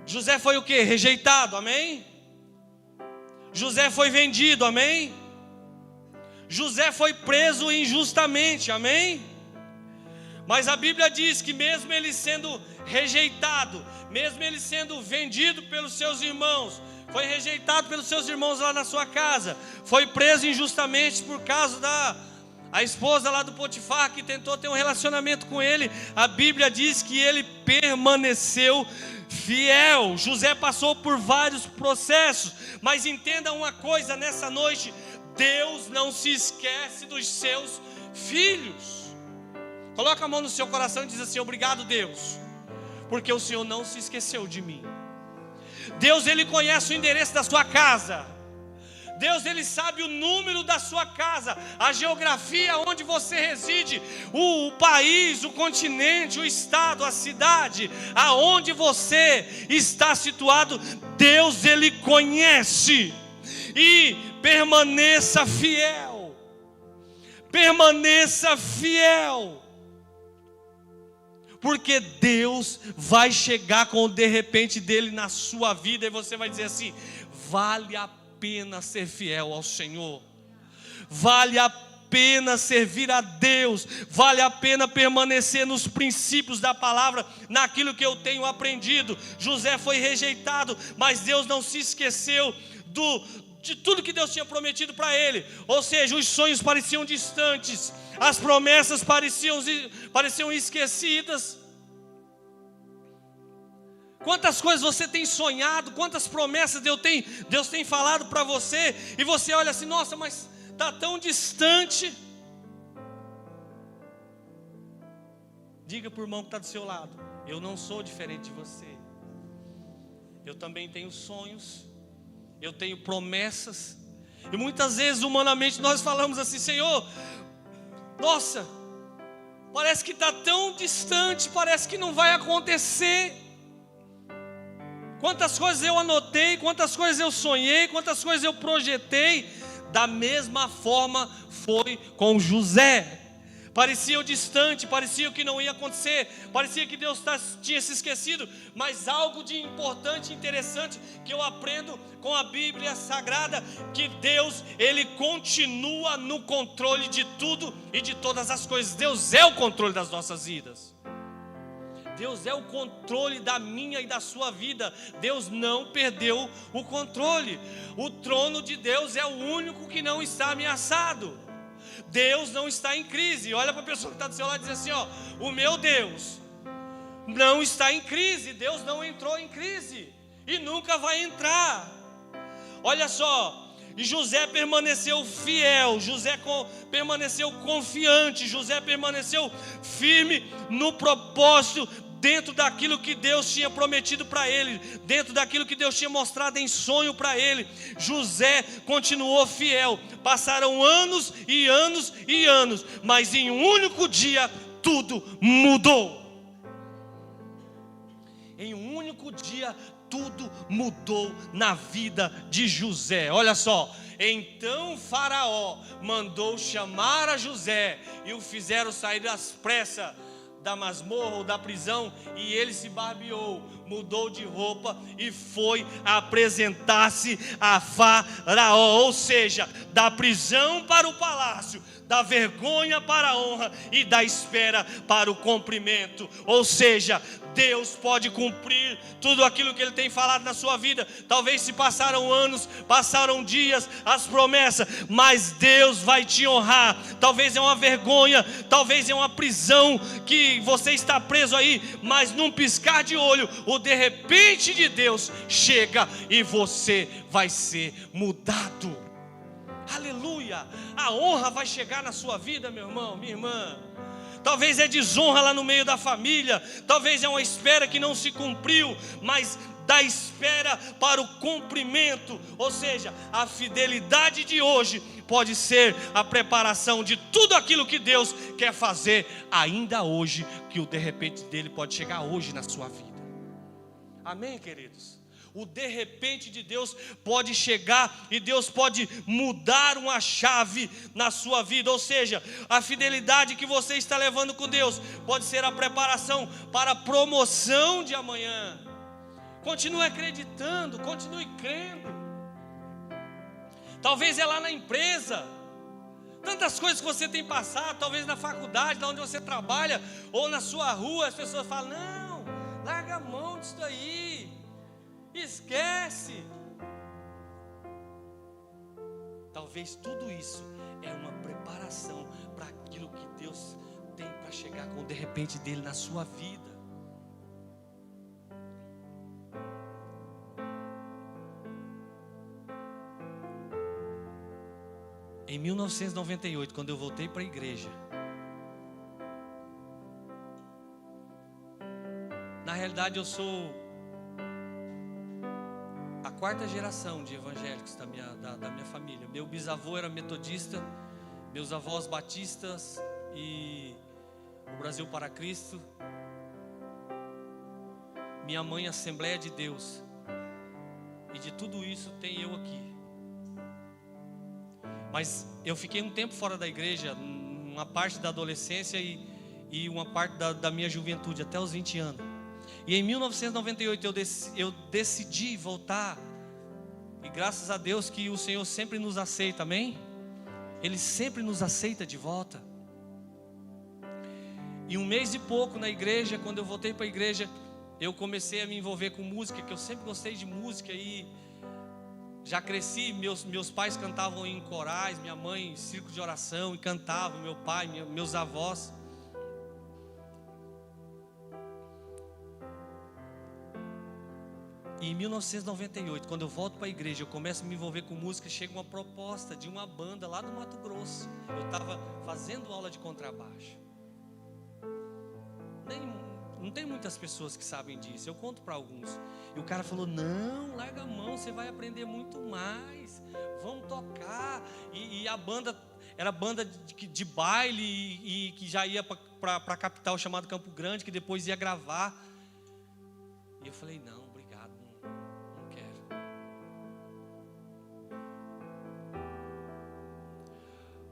José foi o quê? Rejeitado, amém? José foi vendido, amém? José foi preso injustamente, amém? Mas a Bíblia diz que mesmo ele sendo rejeitado, mesmo ele sendo vendido pelos seus irmãos, foi rejeitado pelos seus irmãos lá na sua casa, foi preso injustamente por causa a esposa lá do Potifar, que tentou ter um relacionamento com ele. A Bíblia diz que ele permaneceu fiel. José passou por vários processos, mas entenda uma coisa nessa noite: Deus não se esquece dos seus filhos. Coloca a mão no seu coração e diz assim: obrigado, Deus, porque o Senhor não se esqueceu de mim. Deus, Ele conhece o endereço da sua casa. Deus, Ele sabe o número da sua casa, a geografia onde você reside, o país, o continente, o estado, a cidade, aonde você está situado. Deus, Ele conhece. E permaneça fiel. Permaneça fiel. Porque Deus vai chegar com o de repente dele na sua vida, e você vai dizer assim: vale a pena ser fiel ao Senhor, vale a pena servir a Deus, vale a pena permanecer nos princípios da palavra, naquilo que eu tenho aprendido. José foi rejeitado, mas Deus não se esqueceu de tudo que Deus tinha prometido para ele. Ou seja, os sonhos pareciam distantes, as promessas pareciam esquecidas. Quantas coisas você tem sonhado, quantas promessas Deus tem falado para você, e você olha assim: nossa, mas está tão distante. Diga para o irmão que está do seu lado: eu não sou diferente de você. Eu também tenho sonhos, eu tenho promessas. E muitas vezes humanamente nós falamos assim: Senhor, nossa, parece que está tão distante, parece que não vai acontecer. Quantas coisas eu anotei, quantas coisas eu sonhei, quantas coisas eu projetei. Da mesma forma foi com José. Parecia distante, parecia que não ia acontecer, parecia que Deus tinha se esquecido. Mas algo de importante e interessante que eu aprendo com a Bíblia Sagrada: que Deus, Ele continua no controle de tudo e de todas as coisas. Deus é o controle das nossas vidas. Deus é o controle da minha e da sua vida. Deus não perdeu o controle. O trono de Deus é o único que não está ameaçado. Deus não está em crise. Olha para a pessoa que está do seu lado e diz assim: ó, o meu Deus não está em crise. Deus não entrou em crise e nunca vai entrar. Olha só, e José permaneceu fiel, José permaneceu confiante, José permaneceu firme no propósito, dentro daquilo que Deus tinha prometido para ele, dentro daquilo que Deus tinha mostrado em sonho para ele. José continuou fiel. Passaram anos e anos e anos, mas em um único dia tudo mudou. Em um único dia tudo mudou na vida de José. Olha só: então Faraó mandou chamar a José e o fizeram sair às pressas da masmorra ou da prisão, e ele se barbeou, mudou de roupa e foi apresentar-se a Faraó. Ou seja, da prisão para o palácio, da vergonha para a honra e da espera para o cumprimento. Ou seja, Deus pode cumprir tudo aquilo que Ele tem falado na sua vida. Talvez se passaram anos, passaram dias, as promessas, mas Deus vai te honrar. Talvez é uma vergonha, talvez é uma prisão que você está preso aí, mas num piscar de olho, o de repente de Deus chega e você vai ser mudado. Aleluia! A honra vai chegar na sua vida, meu irmão, minha irmã. Talvez é desonra lá no meio da família, talvez é uma espera que não se cumpriu, mas da espera para o cumprimento, ou seja, a fidelidade de hoje pode ser a preparação de tudo aquilo que Deus quer fazer ainda hoje, que o de repente dele pode chegar hoje na sua vida. Amém, queridos? O de repente de Deus pode chegar e Deus pode mudar uma chave na sua vida. Ou seja, a fidelidade que você está levando com Deus pode ser a preparação para a promoção de amanhã. Continue acreditando, continue crendo. Talvez é lá na empresa, tantas coisas que você tem passado, talvez na faculdade, lá onde você trabalha, ou na sua rua, as pessoas falam: não, larga a mão disso daí. Esquece. talvez tudo isso é uma preparação para aquilo que Deus tem para chegar com o de repente dele na sua vida. Em 1998, quando eu voltei para a igreja, na realidade eu sou a quarta geração de evangélicos da minha família. Meu bisavô era metodista, meus avós batistas e o Brasil para Cristo. Minha mãe, Assembleia de Deus. E de tudo isso tem eu aqui. Mas eu fiquei um tempo fora da igreja, uma parte da adolescência e uma parte da minha juventude, até os 20 anos. E em 1998 eu decidi voltar. E graças a Deus que o Senhor sempre nos aceita, amém? Ele sempre nos aceita de volta. E um mês e pouco na igreja, quando eu voltei para a igreja, eu comecei a me envolver com música, que eu sempre gostei de música e já cresci. Meus pais cantavam em corais, minha mãe em círculo de oração e cantava, meu pai, meus avós. E em 1998, quando eu volto para a igreja, eu começo a me envolver com música, chega uma proposta de uma banda lá do Mato Grosso. Eu estava fazendo aula de contrabaixo. Não tem muitas pessoas que sabem disso, eu conto para alguns. E o cara falou, não, larga a mão, você vai aprender muito mais, vamos tocar. E a banda era banda de baile e que já ia para a capital chamada Campo Grande, que depois ia gravar. E eu falei, não, obrigado, não quero.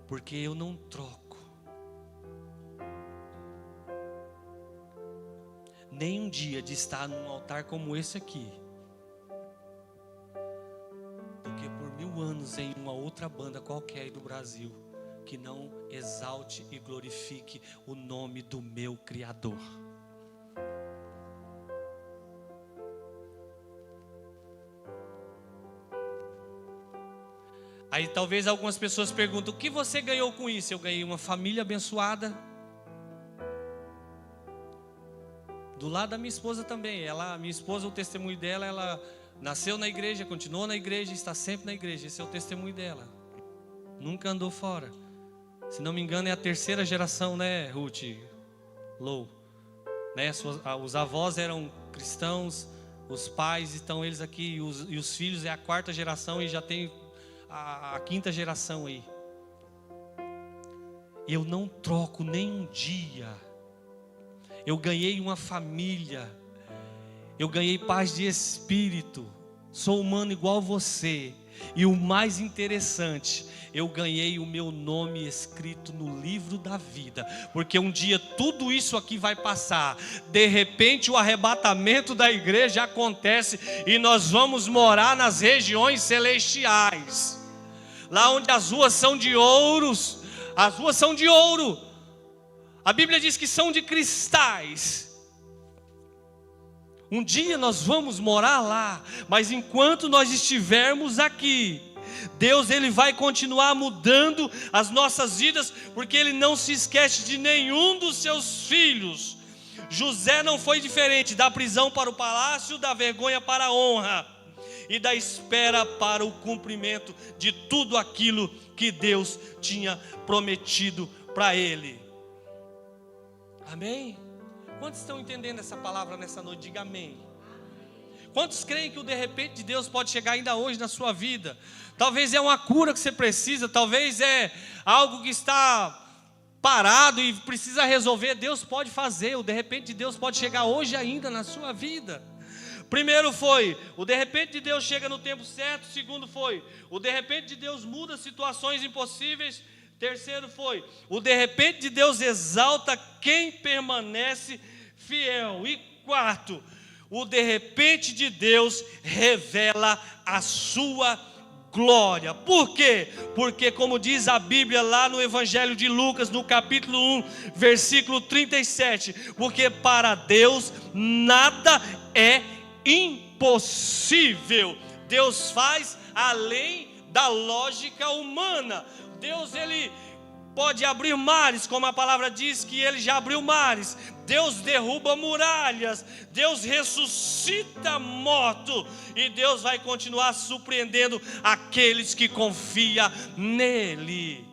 Porque eu não troco nem um dia de estar num altar como esse aqui, do que por 1000 anos em uma outra banda qualquer do Brasil, que não exalte e glorifique o nome do meu Criador. Aí talvez algumas pessoas perguntam, o que você ganhou com isso? Eu ganhei uma família abençoada. Do lado da minha esposa também. Minha esposa, o testemunho dela, ela nasceu na igreja, continuou na igreja, está sempre na igreja. Esse é o testemunho dela. Nunca andou fora. Se não me engano, é a 3ª geração, né, Ruth? Lou. Né? Os avós eram cristãos, os pais estão eles aqui, e os filhos é a 4ª geração e já tem a 5ª geração aí. Eu não troco nem um dia. Eu ganhei uma família, eu ganhei paz de espírito, sou humano igual você. E o mais interessante, eu ganhei o meu nome escrito no livro da vida. Porque um dia tudo isso aqui vai passar. De repente o arrebatamento da igreja acontece e nós vamos morar nas regiões celestiais. Lá onde as ruas são de ouros, as ruas são de ouro. A Bíblia diz que são de cristais. Um dia nós vamos morar lá, mas enquanto nós estivermos aqui, Deus ele vai continuar mudando as nossas vidas, porque Ele não se esquece de nenhum dos seus filhos. José não foi diferente, da prisão para o palácio, da vergonha para a honra, e da espera para o cumprimento de tudo aquilo que Deus tinha prometido para ele. Amém? Quantos estão entendendo essa palavra nessa noite? Diga amém. Quantos creem que o de repente de Deus pode chegar ainda hoje na sua vida? Talvez é uma cura que você precisa, talvez é algo que está parado e precisa resolver. Deus pode fazer, o de repente de Deus pode chegar hoje ainda na sua vida. Primeiro foi, o de repente de Deus chega no tempo certo. Segundo foi, o de repente de Deus muda situações impossíveis. Terceiro foi, o de repente de Deus exalta quem permanece fiel. E quarto, o de repente de Deus revela a sua glória. Por quê? Porque como diz a Bíblia lá no Evangelho de Lucas, no capítulo 1, versículo 37, porque para Deus nada é impossível. Deus faz além da lógica humana. Deus, ele pode abrir mares, como a palavra diz que ele já abriu mares. Deus derruba muralhas, Deus ressuscita morto, e Deus vai continuar surpreendendo aqueles que confiam nele.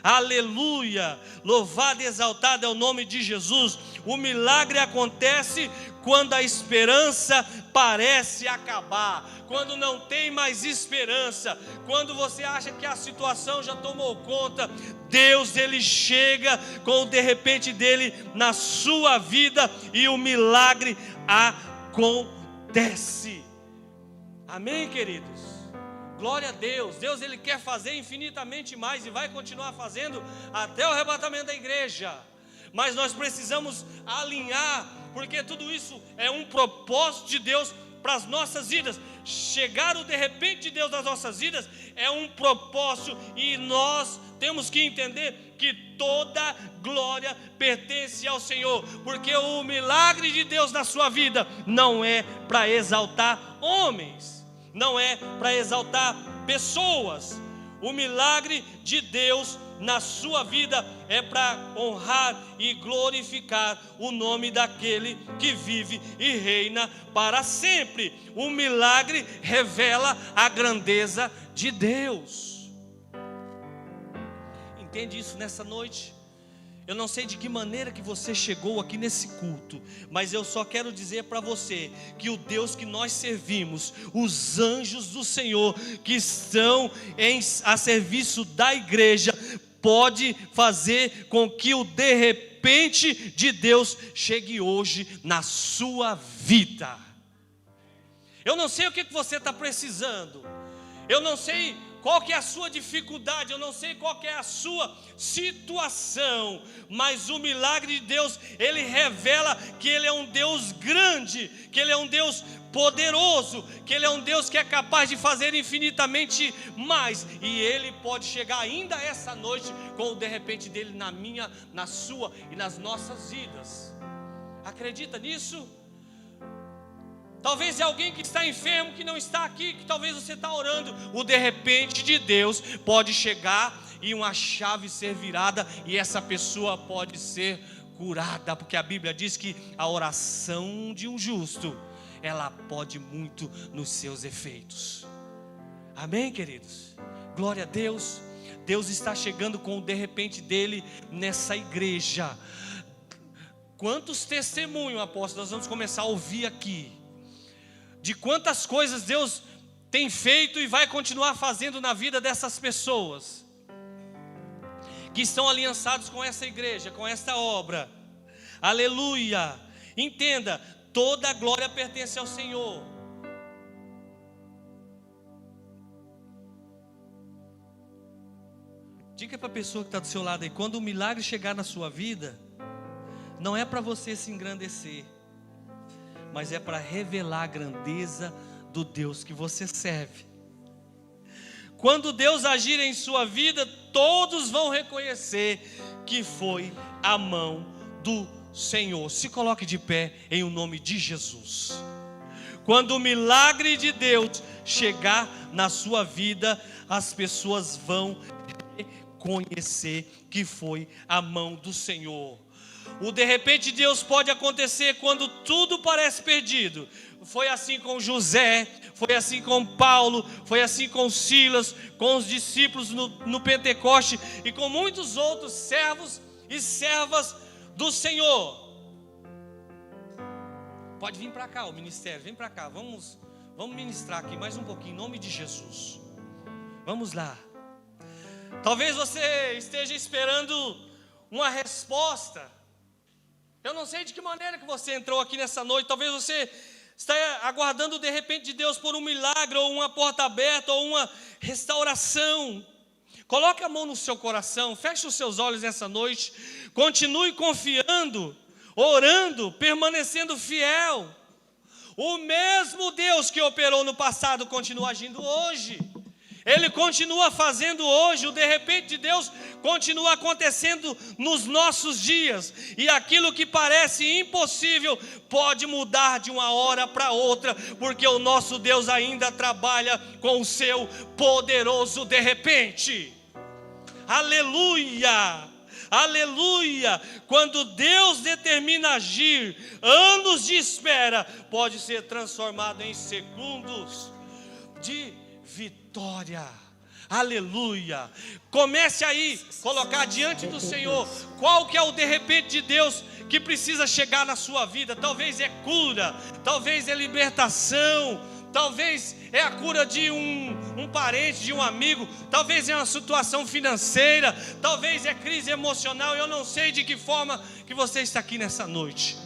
Aleluia, louvado e exaltado é o nome de Jesus. O milagre acontece quando a esperança parece acabar, quando não tem mais esperança, quando você acha que a situação já tomou conta. Deus, ele chega com o de repente dele na sua vida e o milagre acontece. Amém, queridos? Glória a Deus. Deus, ele quer fazer infinitamente mais e vai continuar fazendo até o arrebatamento da igreja. Mas nós precisamos alinhar, porque tudo isso é um propósito de Deus para as nossas vidas. Chegar o de repente de Deus nas nossas vidas é um propósito, e nós temos que entender que toda glória pertence ao Senhor, porque o milagre de Deus na sua vida não é para exaltar homens, não é para exaltar pessoas. O milagre de Deus na sua vida é para honrar e glorificar o nome daquele que vive e reina para sempre. O milagre revela a grandeza de Deus. Entende isso nessa noite? Eu não sei de que maneira que você chegou aqui nesse culto, mas eu só quero dizer para você que o Deus que nós servimos, os anjos do Senhor que estão a serviço da igreja, pode fazer com que o de repente de Deus chegue hoje na sua vida. Eu não sei o que você está precisando, eu não sei qual que é a sua dificuldade, eu não sei qual que é a sua situação, mas o milagre de Deus, ele revela que ele é um Deus grande, que ele é um Deus poderoso, que ele é um Deus que é capaz de fazer infinitamente mais, e ele pode chegar ainda essa noite com o de repente dele na minha, na sua e nas nossas vidas. Acredita nisso? Talvez é alguém que está enfermo, que não está aqui, que talvez você está orando. O de repente de Deus pode chegar e uma chave ser virada, e essa pessoa pode ser curada, porque a Bíblia diz que a oração de um justo, ela pode muito nos seus efeitos. Amém, queridos? Glória a Deus. Deus está chegando com o de repente dele nessa igreja. Quantos testemunhos, apóstolo, nós vamos começar a ouvir aqui, de quantas coisas Deus tem feito e vai continuar fazendo na vida dessas pessoas que estão aliançados com essa igreja, com esta obra. Aleluia. Entenda, toda a glória pertence ao Senhor. Diga para a pessoa que está do seu lado aí, quando o milagre chegar na sua vida, não é para você se engrandecer, mas é para revelar a grandeza do Deus que você serve. Quando Deus agir em sua vida, todos vão reconhecer que foi a mão do Senhor. Se coloque de pé em o nome de Jesus. Quando o milagre de Deus chegar na sua vida, as pessoas vão reconhecer que foi a mão do Senhor. O de repente de Deus pode acontecer quando tudo parece perdido. Foi assim com José, foi assim com Paulo, foi assim com Silas, com os discípulos no Pentecoste e com muitos outros servos e servas do Senhor. Pode vir para cá o ministério, vem para cá, vamos ministrar aqui mais um pouquinho, em nome de Jesus. Vamos lá. Talvez você esteja esperando uma resposta. Eu não sei de que maneira que você entrou aqui nessa noite. Talvez você está aguardando de repente de Deus por um milagre, ou uma porta aberta, ou uma restauração. Coloque a mão no seu coração, feche os seus olhos nessa noite. Continue confiando, orando, permanecendo fiel. O mesmo Deus que operou no passado continua agindo hoje. Ele continua fazendo hoje, o de repente de Deus continua acontecendo nos nossos dias. E aquilo que parece impossível pode mudar de uma hora para outra, porque o nosso Deus ainda trabalha com o seu poderoso de repente. Aleluia! Aleluia! Quando Deus determina agir, anos de espera pode ser transformado em segundos de vitória. Aleluia! Comece aí, colocar diante do Senhor qual que é o de repente de Deus que precisa chegar na sua vida. Talvez é cura, talvez é libertação, talvez é a cura de um parente, de um amigo, talvez é uma situação financeira, talvez é crise emocional. Eu não sei de que forma que você está aqui nessa noite,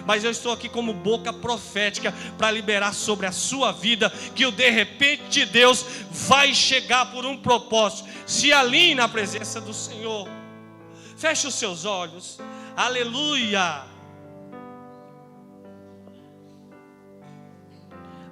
mas eu estou aqui como boca profética para liberar sobre a sua vida que o de repente de Deus vai chegar por um propósito. Se alinhe na presença do Senhor. Feche os seus olhos. Aleluia.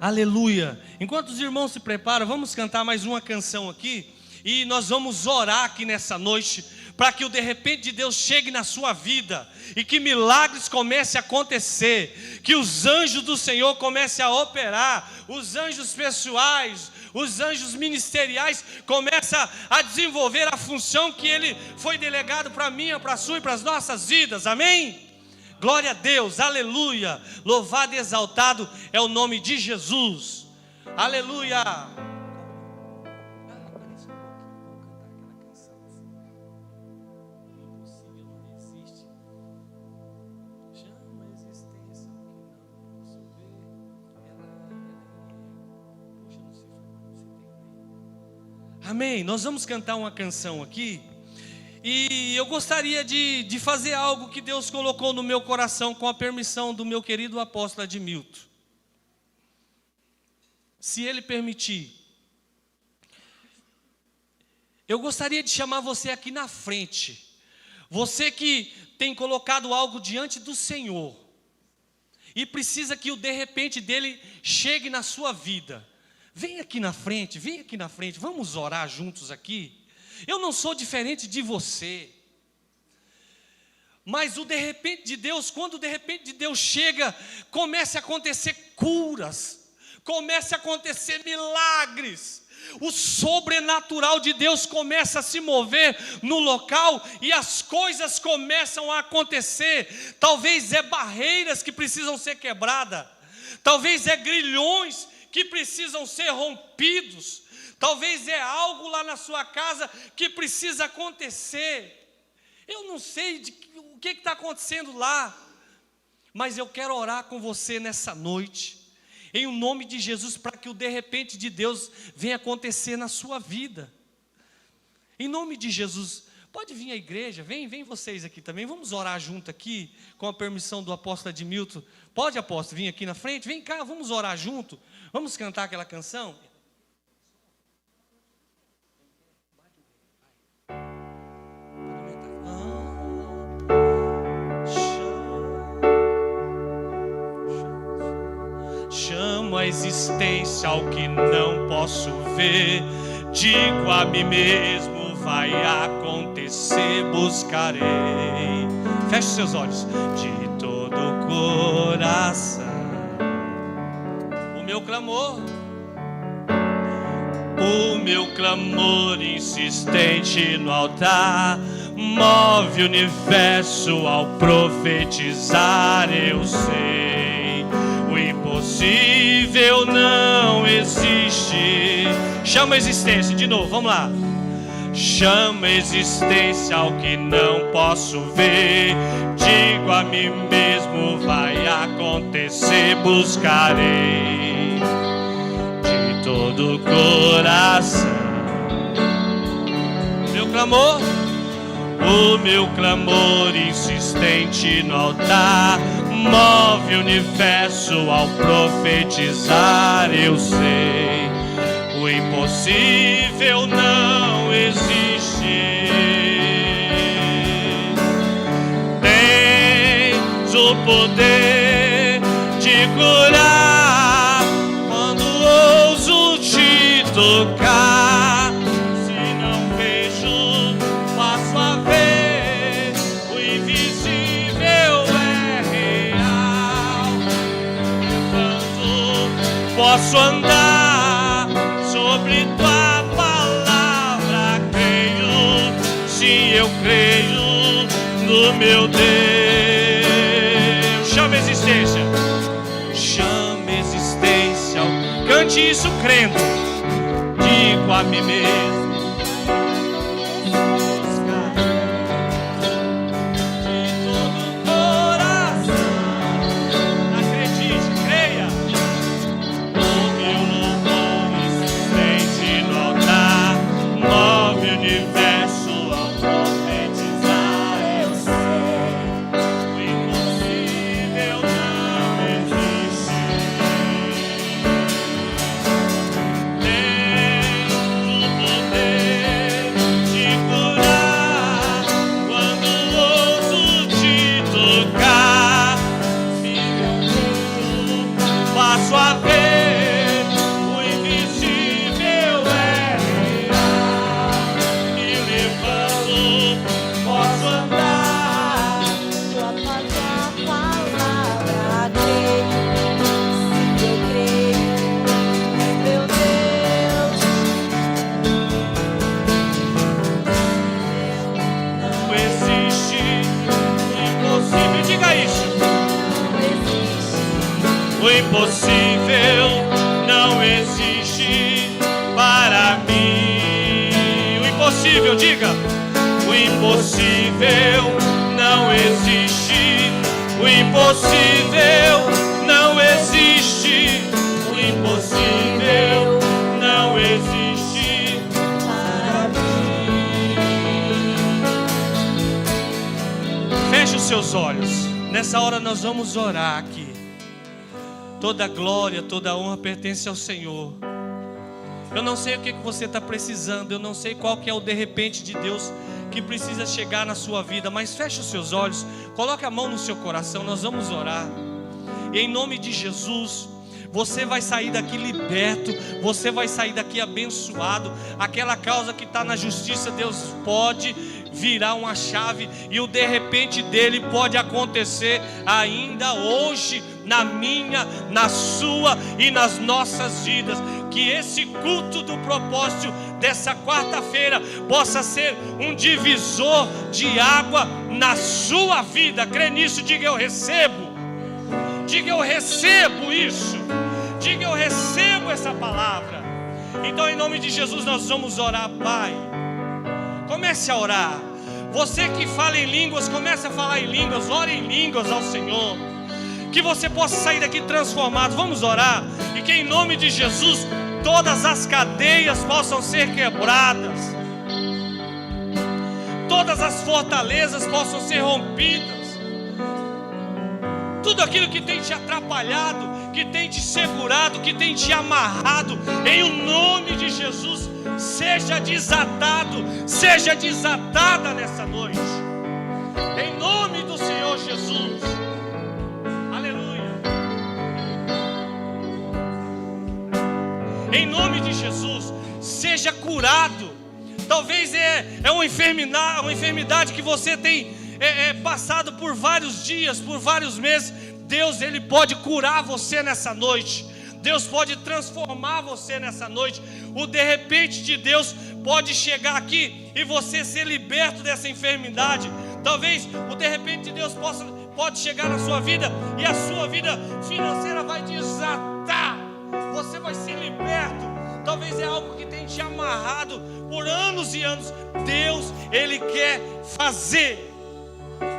Aleluia. Enquanto os irmãos se preparam, vamos cantar mais uma canção aqui. E nós vamos orar aqui nessa noite, para que o de repente de Deus chegue na sua vida, e que milagres comecem a acontecer, que os anjos do Senhor comecem a operar, os anjos pessoais, os anjos ministeriais comecem a desenvolver a função que Ele foi delegado para a minha, para a sua e para as nossas vidas. Amém? Glória a Deus, aleluia. Louvado e exaltado é o nome de Jesus. Aleluia. Amém. Nós vamos cantar uma canção aqui. E eu gostaria de fazer algo que Deus colocou no meu coração, com a permissão do meu querido apóstolo Admilton. Se ele permitir, eu gostaria de chamar você aqui na frente. Você que tem colocado algo diante do Senhor e precisa que o de repente dele chegue na sua vida. Vem aqui na frente, vamos orar juntos aqui. Eu não sou diferente de você, mas o de repente de Deus, quando o de repente de Deus chega, começa a acontecer curas, começa a acontecer milagres, o sobrenatural de Deus começa a se mover no local, e as coisas começam a acontecer. Talvez é barreiras que precisam ser quebradas, talvez é grilhões que precisam ser rompidos, talvez é algo lá na sua casa que precisa acontecer. Eu não sei o que está acontecendo lá, mas eu quero orar com você nessa noite, em nome de Jesus, para que o de repente de Deus venha acontecer na sua vida. Em nome de Jesus, pode vir à igreja, vem vocês aqui também, vamos orar junto aqui, com a permissão do apóstolo Admilton. Pode, apóstolo, vir aqui na frente, vem cá, vamos orar junto, vamos cantar aquela canção. Chamo a existência ao que não posso ver, digo a mim mesmo, vai acontecer, buscarei. Feche seus olhos. De todo o coração, o meu clamor insistente no altar, move o universo ao profetizar. Eu sei, o impossível não existe. Chama a existência, de novo, vamos lá. Chama a existência ao que não posso ver, digo a mim mesmo, vai acontecer, buscarei de todo o coração. O meu clamor insistente no altar, move o universo ao profetizar. Eu sei, o impossível não existe. Tens o poder de curar quando ouso te tocar. posso andar sobre tua palavra. Creio, sim, eu creio no meu Deus. Chama a existência, chama a existência. Cante isso crendo. Digo a mim mesmo, impossível não existe para mim. O impossível, diga. O impossível não existe. O impossível não existe. O impossível não existe para mim. Feche os seus olhos. Nessa hora nós vamos orar aqui. Toda glória, toda honra pertence ao Senhor. Eu não sei o que você está precisando. Eu não sei qual que é o de repente de Deus que precisa chegar na sua vida. Mas feche os seus olhos. Coloque a mão no seu coração. Nós vamos orar. E em nome de Jesus, você vai sair daqui liberto. Você vai sair daqui abençoado. Aquela causa que está na justiça, Deus pode virar uma chave. E o de repente dele pode acontecer ainda hoje, na minha, na sua e nas nossas vidas. Que esse culto do propósito dessa quarta-feira possa ser um divisor de água na sua vida. Crê nisso, diga eu recebo. Diga eu recebo isso. Diga eu recebo essa palavra. Então em nome de Jesus nós vamos orar, Pai. Comece a orar. Você que fala em línguas, comece a falar em línguas. Ore em línguas ao Senhor. Que você possa sair daqui transformado. Vamos orar. E que em nome de Jesus todas as cadeias possam ser quebradas. Todas as fortalezas possam ser rompidas. Tudo aquilo que tem te atrapalhado, que tem te segurado, que tem te amarrado, em o nome de Jesus, seja desatado, seja desatada nessa noite. Em nome do Senhor Jesus. Em nome de Jesus, seja curado. Talvez é uma enfermidade que você tem passado por vários dias, por vários meses. Deus, Ele pode curar você nessa noite. Deus pode transformar você nessa noite. O de repente de Deus pode chegar aqui e você ser liberto dessa enfermidade. Talvez o de repente de Deus pode chegar na sua vida e a sua vida financeira vai desatar. Você vai ser liberto. Talvez é algo que tem te amarrado por anos e anos. Deus, Ele quer fazer.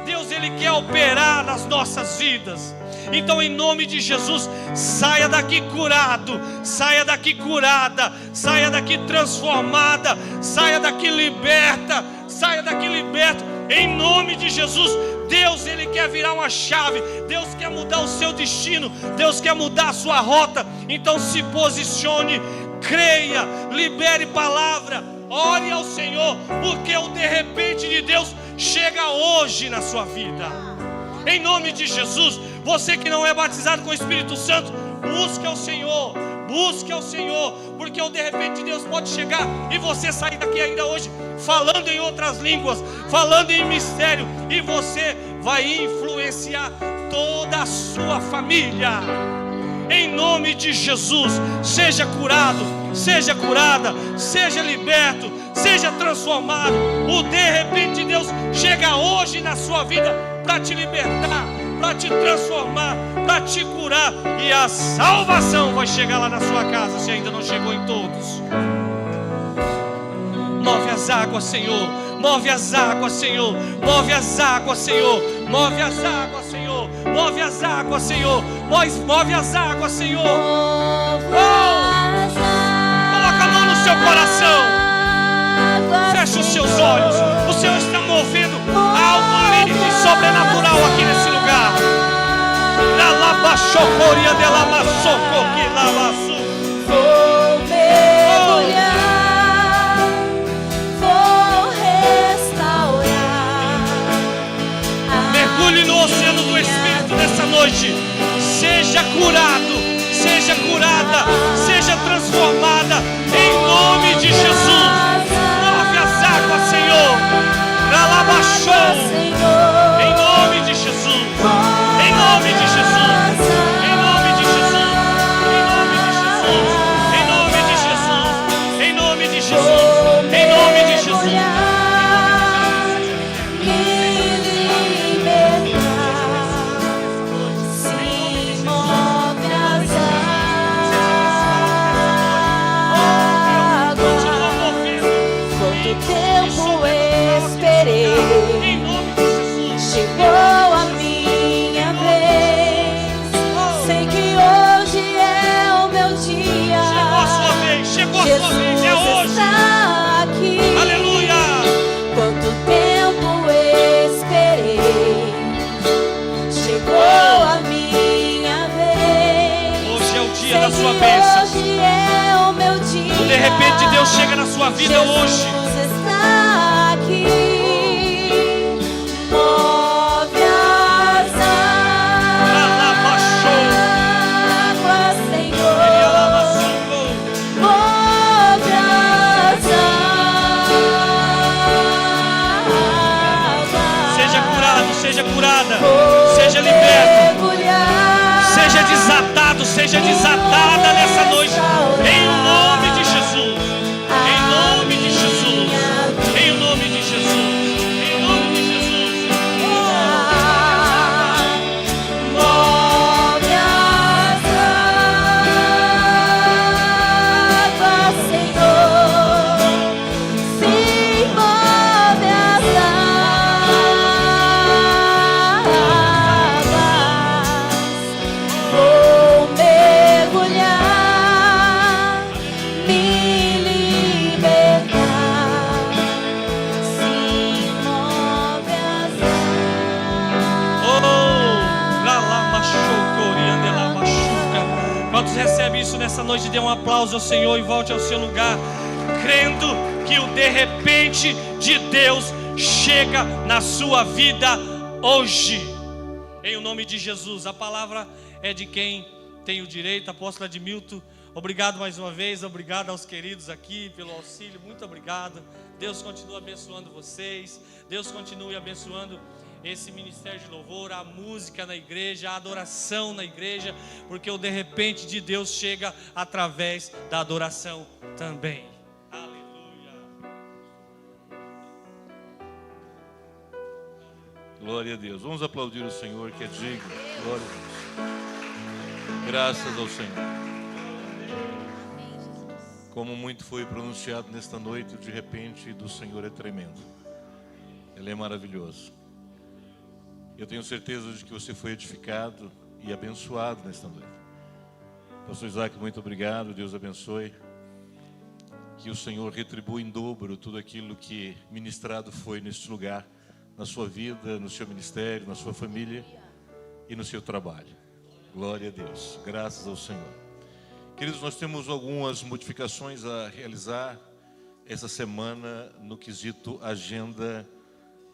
Deus, Ele quer operar nas nossas vidas. Então em nome de Jesus, saia daqui curado, saia daqui curada, saia daqui transformada, saia daqui liberta, saia daqui liberto. Em nome de Jesus, Deus, Ele quer virar uma chave. Deus quer mudar o seu destino. Deus quer mudar a sua rota. Então se posicione, creia, libere palavra, ore ao Senhor, porque o de repente de Deus chega hoje na sua vida. Em nome de Jesus, você que não é batizado com o Espírito Santo, busque ao Senhor. Busque ao Senhor, porque o de repente de Deus pode chegar e você sair daqui ainda hoje falando em outras línguas, falando em mistério, e você vai influenciar toda a sua família. em nome de Jesus. Seja curado, seja curada, seja liberto, seja transformado. O de repente de Deus chega hoje na sua vida para te libertar, para te transformar, para te curar. E a salvação vai chegar lá na sua casa, se ainda não chegou em todos. Move as águas, Senhor. Move as águas, Senhor. Move as águas, Senhor. Move as águas, Senhor. Move as águas, Senhor. Move as águas, Senhor. Coloca a mão no seu coração. Feche os seus olhos. O Senhor está movendo algo lindo e sobrenatural aqui nesse lugar. Labachocoria de lamaçoco que lavaçu. Vou mergulhar, vou restaurar. Mergulhe no oceano do Espírito nessa noite. Seja curado, seja curada, seja transformada em nome de Jesus. Move as águas, Senhor. Ralabachou. Em nome de Jesus. Em nome de Jesus. Em nome de Jesus. Em nome de Jesus. Em nome de Jesus. Em nome de Jesus. Em nome de Jesus. Tempo esperei, chegou a minha vez. Sei que hoje é o meu dia. Chegou a sua vez, chegou a sua vez, é hoje. Está aqui. Aleluia. Quanto tempo esperei, chegou a minha vez. Hoje é o dia da Sei sua que bênção. hoje é o meu dia. De repente Deus chega na sua vida hoje. Está aqui, move as águas, Senhor, move as águas. Seja curado, seja curada, seja liberto, seja desatado, seja desatada nessa noite, em nome de Jesus. Em nome de Jesus, em nome de Jesus, em nome de Jesus. Move as águas, Senhor. Sim, move as águas. Vou mergulhar, me libertar. Sim, move as Quantos recebem isso nessa noite? Dê um aplauso ao Senhor e volte ao seu lugar, crendo que o de repente de Deus chega na sua vida hoje. Em nome de Jesus. A palavra é de quem tem o direito. Apóstolo Edmilton, obrigado mais uma vez. Obrigado aos queridos aqui pelo auxílio. Muito obrigado. Deus continue abençoando vocês. Deus continue abençoando esse ministério de louvor, a música na igreja, a adoração na igreja, porque o de repente de Deus chega através da adoração também. Aleluia. Glória a Deus. Vamos aplaudir o Senhor que é digno. Glória a Deus. Graças ao Senhor. Como muito foi pronunciado nesta noite, de repente do Senhor é tremendo. Ele é maravilhoso. Eu tenho certeza de que você foi edificado e abençoado nesta noite. Pastor Isaac, muito obrigado. Deus abençoe. Que o Senhor retribua em dobro tudo aquilo que ministrado foi neste lugar, na sua vida, no seu ministério, na sua família e no seu trabalho. Glória a Deus. Graças ao Senhor. Queridos, nós temos algumas modificações a realizar essa semana no quesito agenda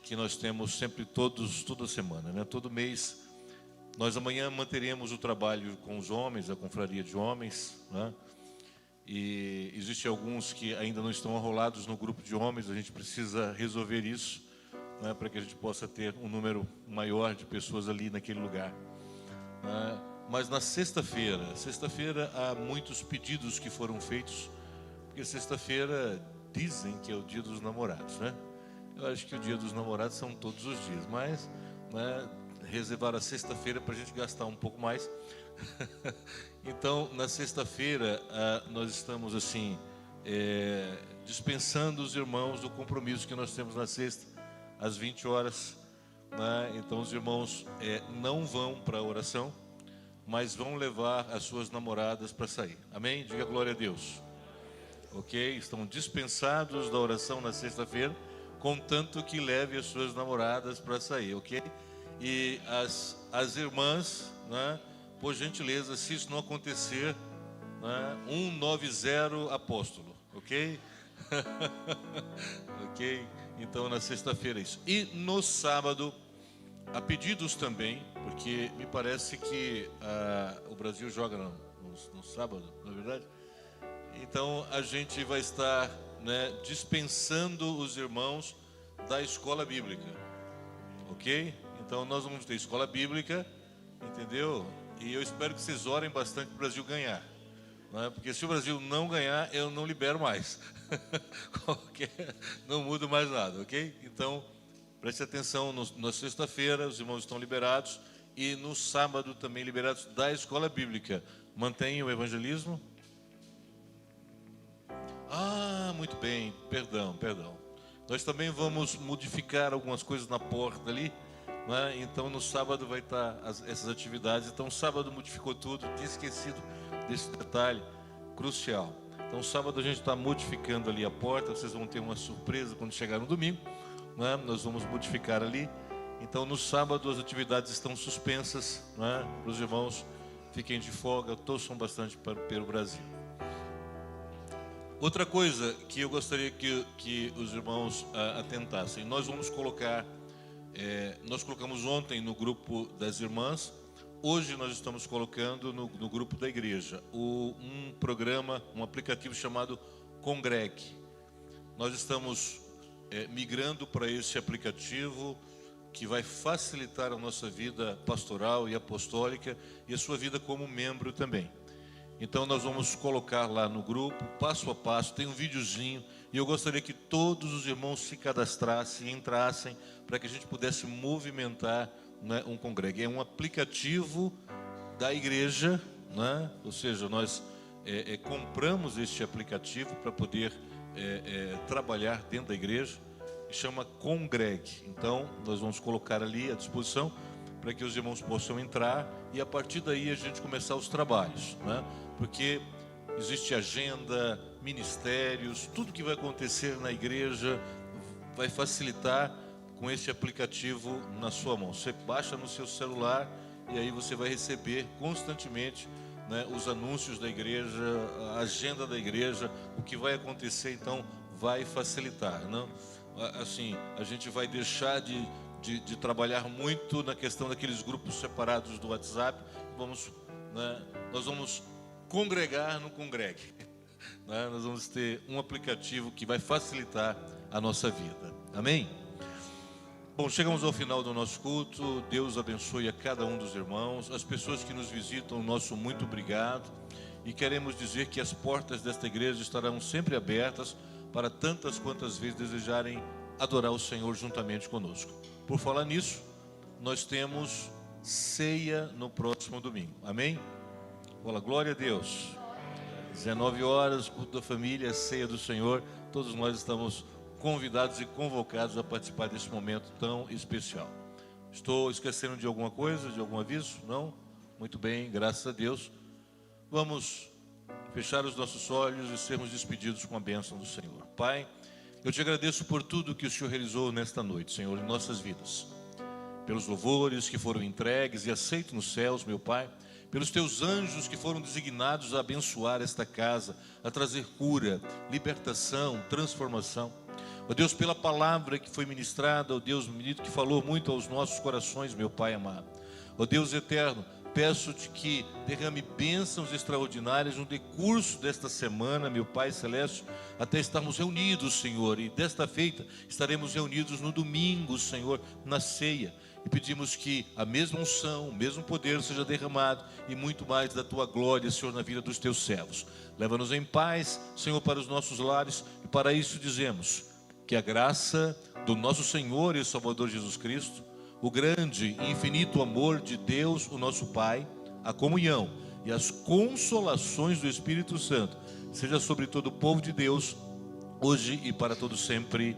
que nós temos sempre toda semana, né? Todo mês. Nós amanhã manteremos o trabalho com os homens, a confraria de homens, né? E existem alguns que ainda não estão arrolados no grupo de homens. A gente precisa resolver isso, né? Para que a gente possa ter um número maior de pessoas ali naquele lugar, né? Mas na sexta-feira há muitos pedidos que foram feitos, porque sexta-feira dizem que é o dia dos namorados, né? Eu acho que o dia dos namorados são todos os dias, mas, né, reservar a sexta-feira para a gente gastar um pouco mais. Então, na sexta-feira, nós estamos assim, dispensando os irmãos do compromisso que nós temos na sexta, às 20 horas. Né? Então, os irmãos não vão para a oração, mas vão levar as suas namoradas para sair. Amém? Diga glória a Deus. Ok? Estão dispensados da oração na sexta-feira, contanto que leve as suas namoradas para sair, ok? E as irmãs, né, por gentileza, se isso não acontecer, né, 190 apóstolo, ok? Ok? Então, na sexta-feira é isso. E no sábado, há pedidos também, porque me parece que o Brasil joga no sábado, não é verdade? Então, a gente vai estar, né, dispensando os irmãos da escola bíblica, ok? Então, nós vamos ter escola bíblica, entendeu? E eu espero que vocês orem bastante para o Brasil ganhar, né? Porque se o Brasil não ganhar, eu não libero mais. Não mudo mais nada, ok? Então, preste atenção, na sexta-feira os irmãos estão liberados e no sábado também liberados da escola bíblica. Mantenham o evangelismo. Muito bem, perdão. Nós também vamos modificar algumas coisas na porta ali, né? Então no sábado vai estar essas atividades. Então sábado modificou tudo, tinha esquecido desse detalhe crucial. Então sábado a gente está modificando ali a porta, vocês vão ter uma surpresa quando chegar no domingo, né? Nós vamos modificar ali. Então no sábado as atividades estão suspensas, né? Para os irmãos fiquem de folga, torçam bastante pelo Brasil. Outra coisa que eu gostaria que os irmãos atentassem, nós vamos colocar, nós colocamos ontem no grupo das irmãs, hoje nós estamos colocando no grupo da igreja, um programa, um aplicativo chamado Congregue. Nós estamos migrando para esse aplicativo que vai facilitar a nossa vida pastoral e apostólica e a sua vida como membro também. Então nós vamos colocar lá no grupo, passo a passo, tem um videozinho, e eu gostaria que todos os irmãos se cadastrassem, entrassem, para que a gente pudesse movimentar, né, um congregue. É um aplicativo da igreja, né? Ou seja, nós compramos este aplicativo para poder trabalhar dentro da igreja, e chama Congregue. Então nós vamos colocar ali à disposição, para que os irmãos possam entrar, e a partir daí a gente começar os trabalhos, né? Porque existe agenda, ministérios, tudo que vai acontecer na igreja vai facilitar com esse aplicativo na sua mão. Você baixa no seu celular e aí você vai receber constantemente, né, os anúncios da igreja, a agenda da igreja, o que vai acontecer. Então vai facilitar, não? Assim, a gente vai deixar de trabalhar muito na questão daqueles grupos separados do WhatsApp. Nós vamos congregar no Congregue, né? Nós vamos ter um aplicativo que vai facilitar a nossa vida. Amém? Bom, chegamos ao final do nosso culto. Deus abençoe a cada um dos irmãos, as pessoas que nos visitam, nosso muito obrigado. E queremos dizer que as portas desta igreja estarão sempre abertas para tantas quantas vezes desejarem adorar o Senhor juntamente conosco. Por falar nisso, nós temos ceia no próximo domingo. Amém? Fala, glória a Deus. 19 horas, culto da família, ceia do Senhor. Todos nós estamos convidados e convocados a participar desse momento tão especial. Estou esquecendo de alguma coisa, de algum aviso? Não? Muito bem, graças a Deus. Vamos fechar os nossos olhos e sermos despedidos com a bênção do Senhor. Pai, eu te agradeço por tudo que o Senhor realizou nesta noite, Senhor, em nossas vidas. Pelos louvores que foram entregues e aceitos nos céus, meu Pai. Pelos teus anjos que foram designados a abençoar esta casa, a trazer cura, libertação, transformação. Ó Deus, pela palavra que foi ministrada, ó Deus bendito, que falou muito aos nossos corações, meu Pai amado. Ó Deus eterno, peço-te que derrame bênçãos extraordinárias no decurso desta semana, meu Pai Celeste, até estarmos reunidos, Senhor, e desta feita estaremos reunidos no domingo, Senhor, na ceia. e pedimos que a mesma unção, o mesmo poder seja derramado e muito mais da tua glória, Senhor, na vida dos teus servos. Leva-nos em paz, Senhor, para os nossos lares, e para isso dizemos que a graça do nosso Senhor e Salvador Jesus Cristo, o grande e infinito amor de Deus, o nosso Pai, a comunhão e as consolações do Espírito Santo seja sobre todo o povo de Deus, hoje e para todo sempre.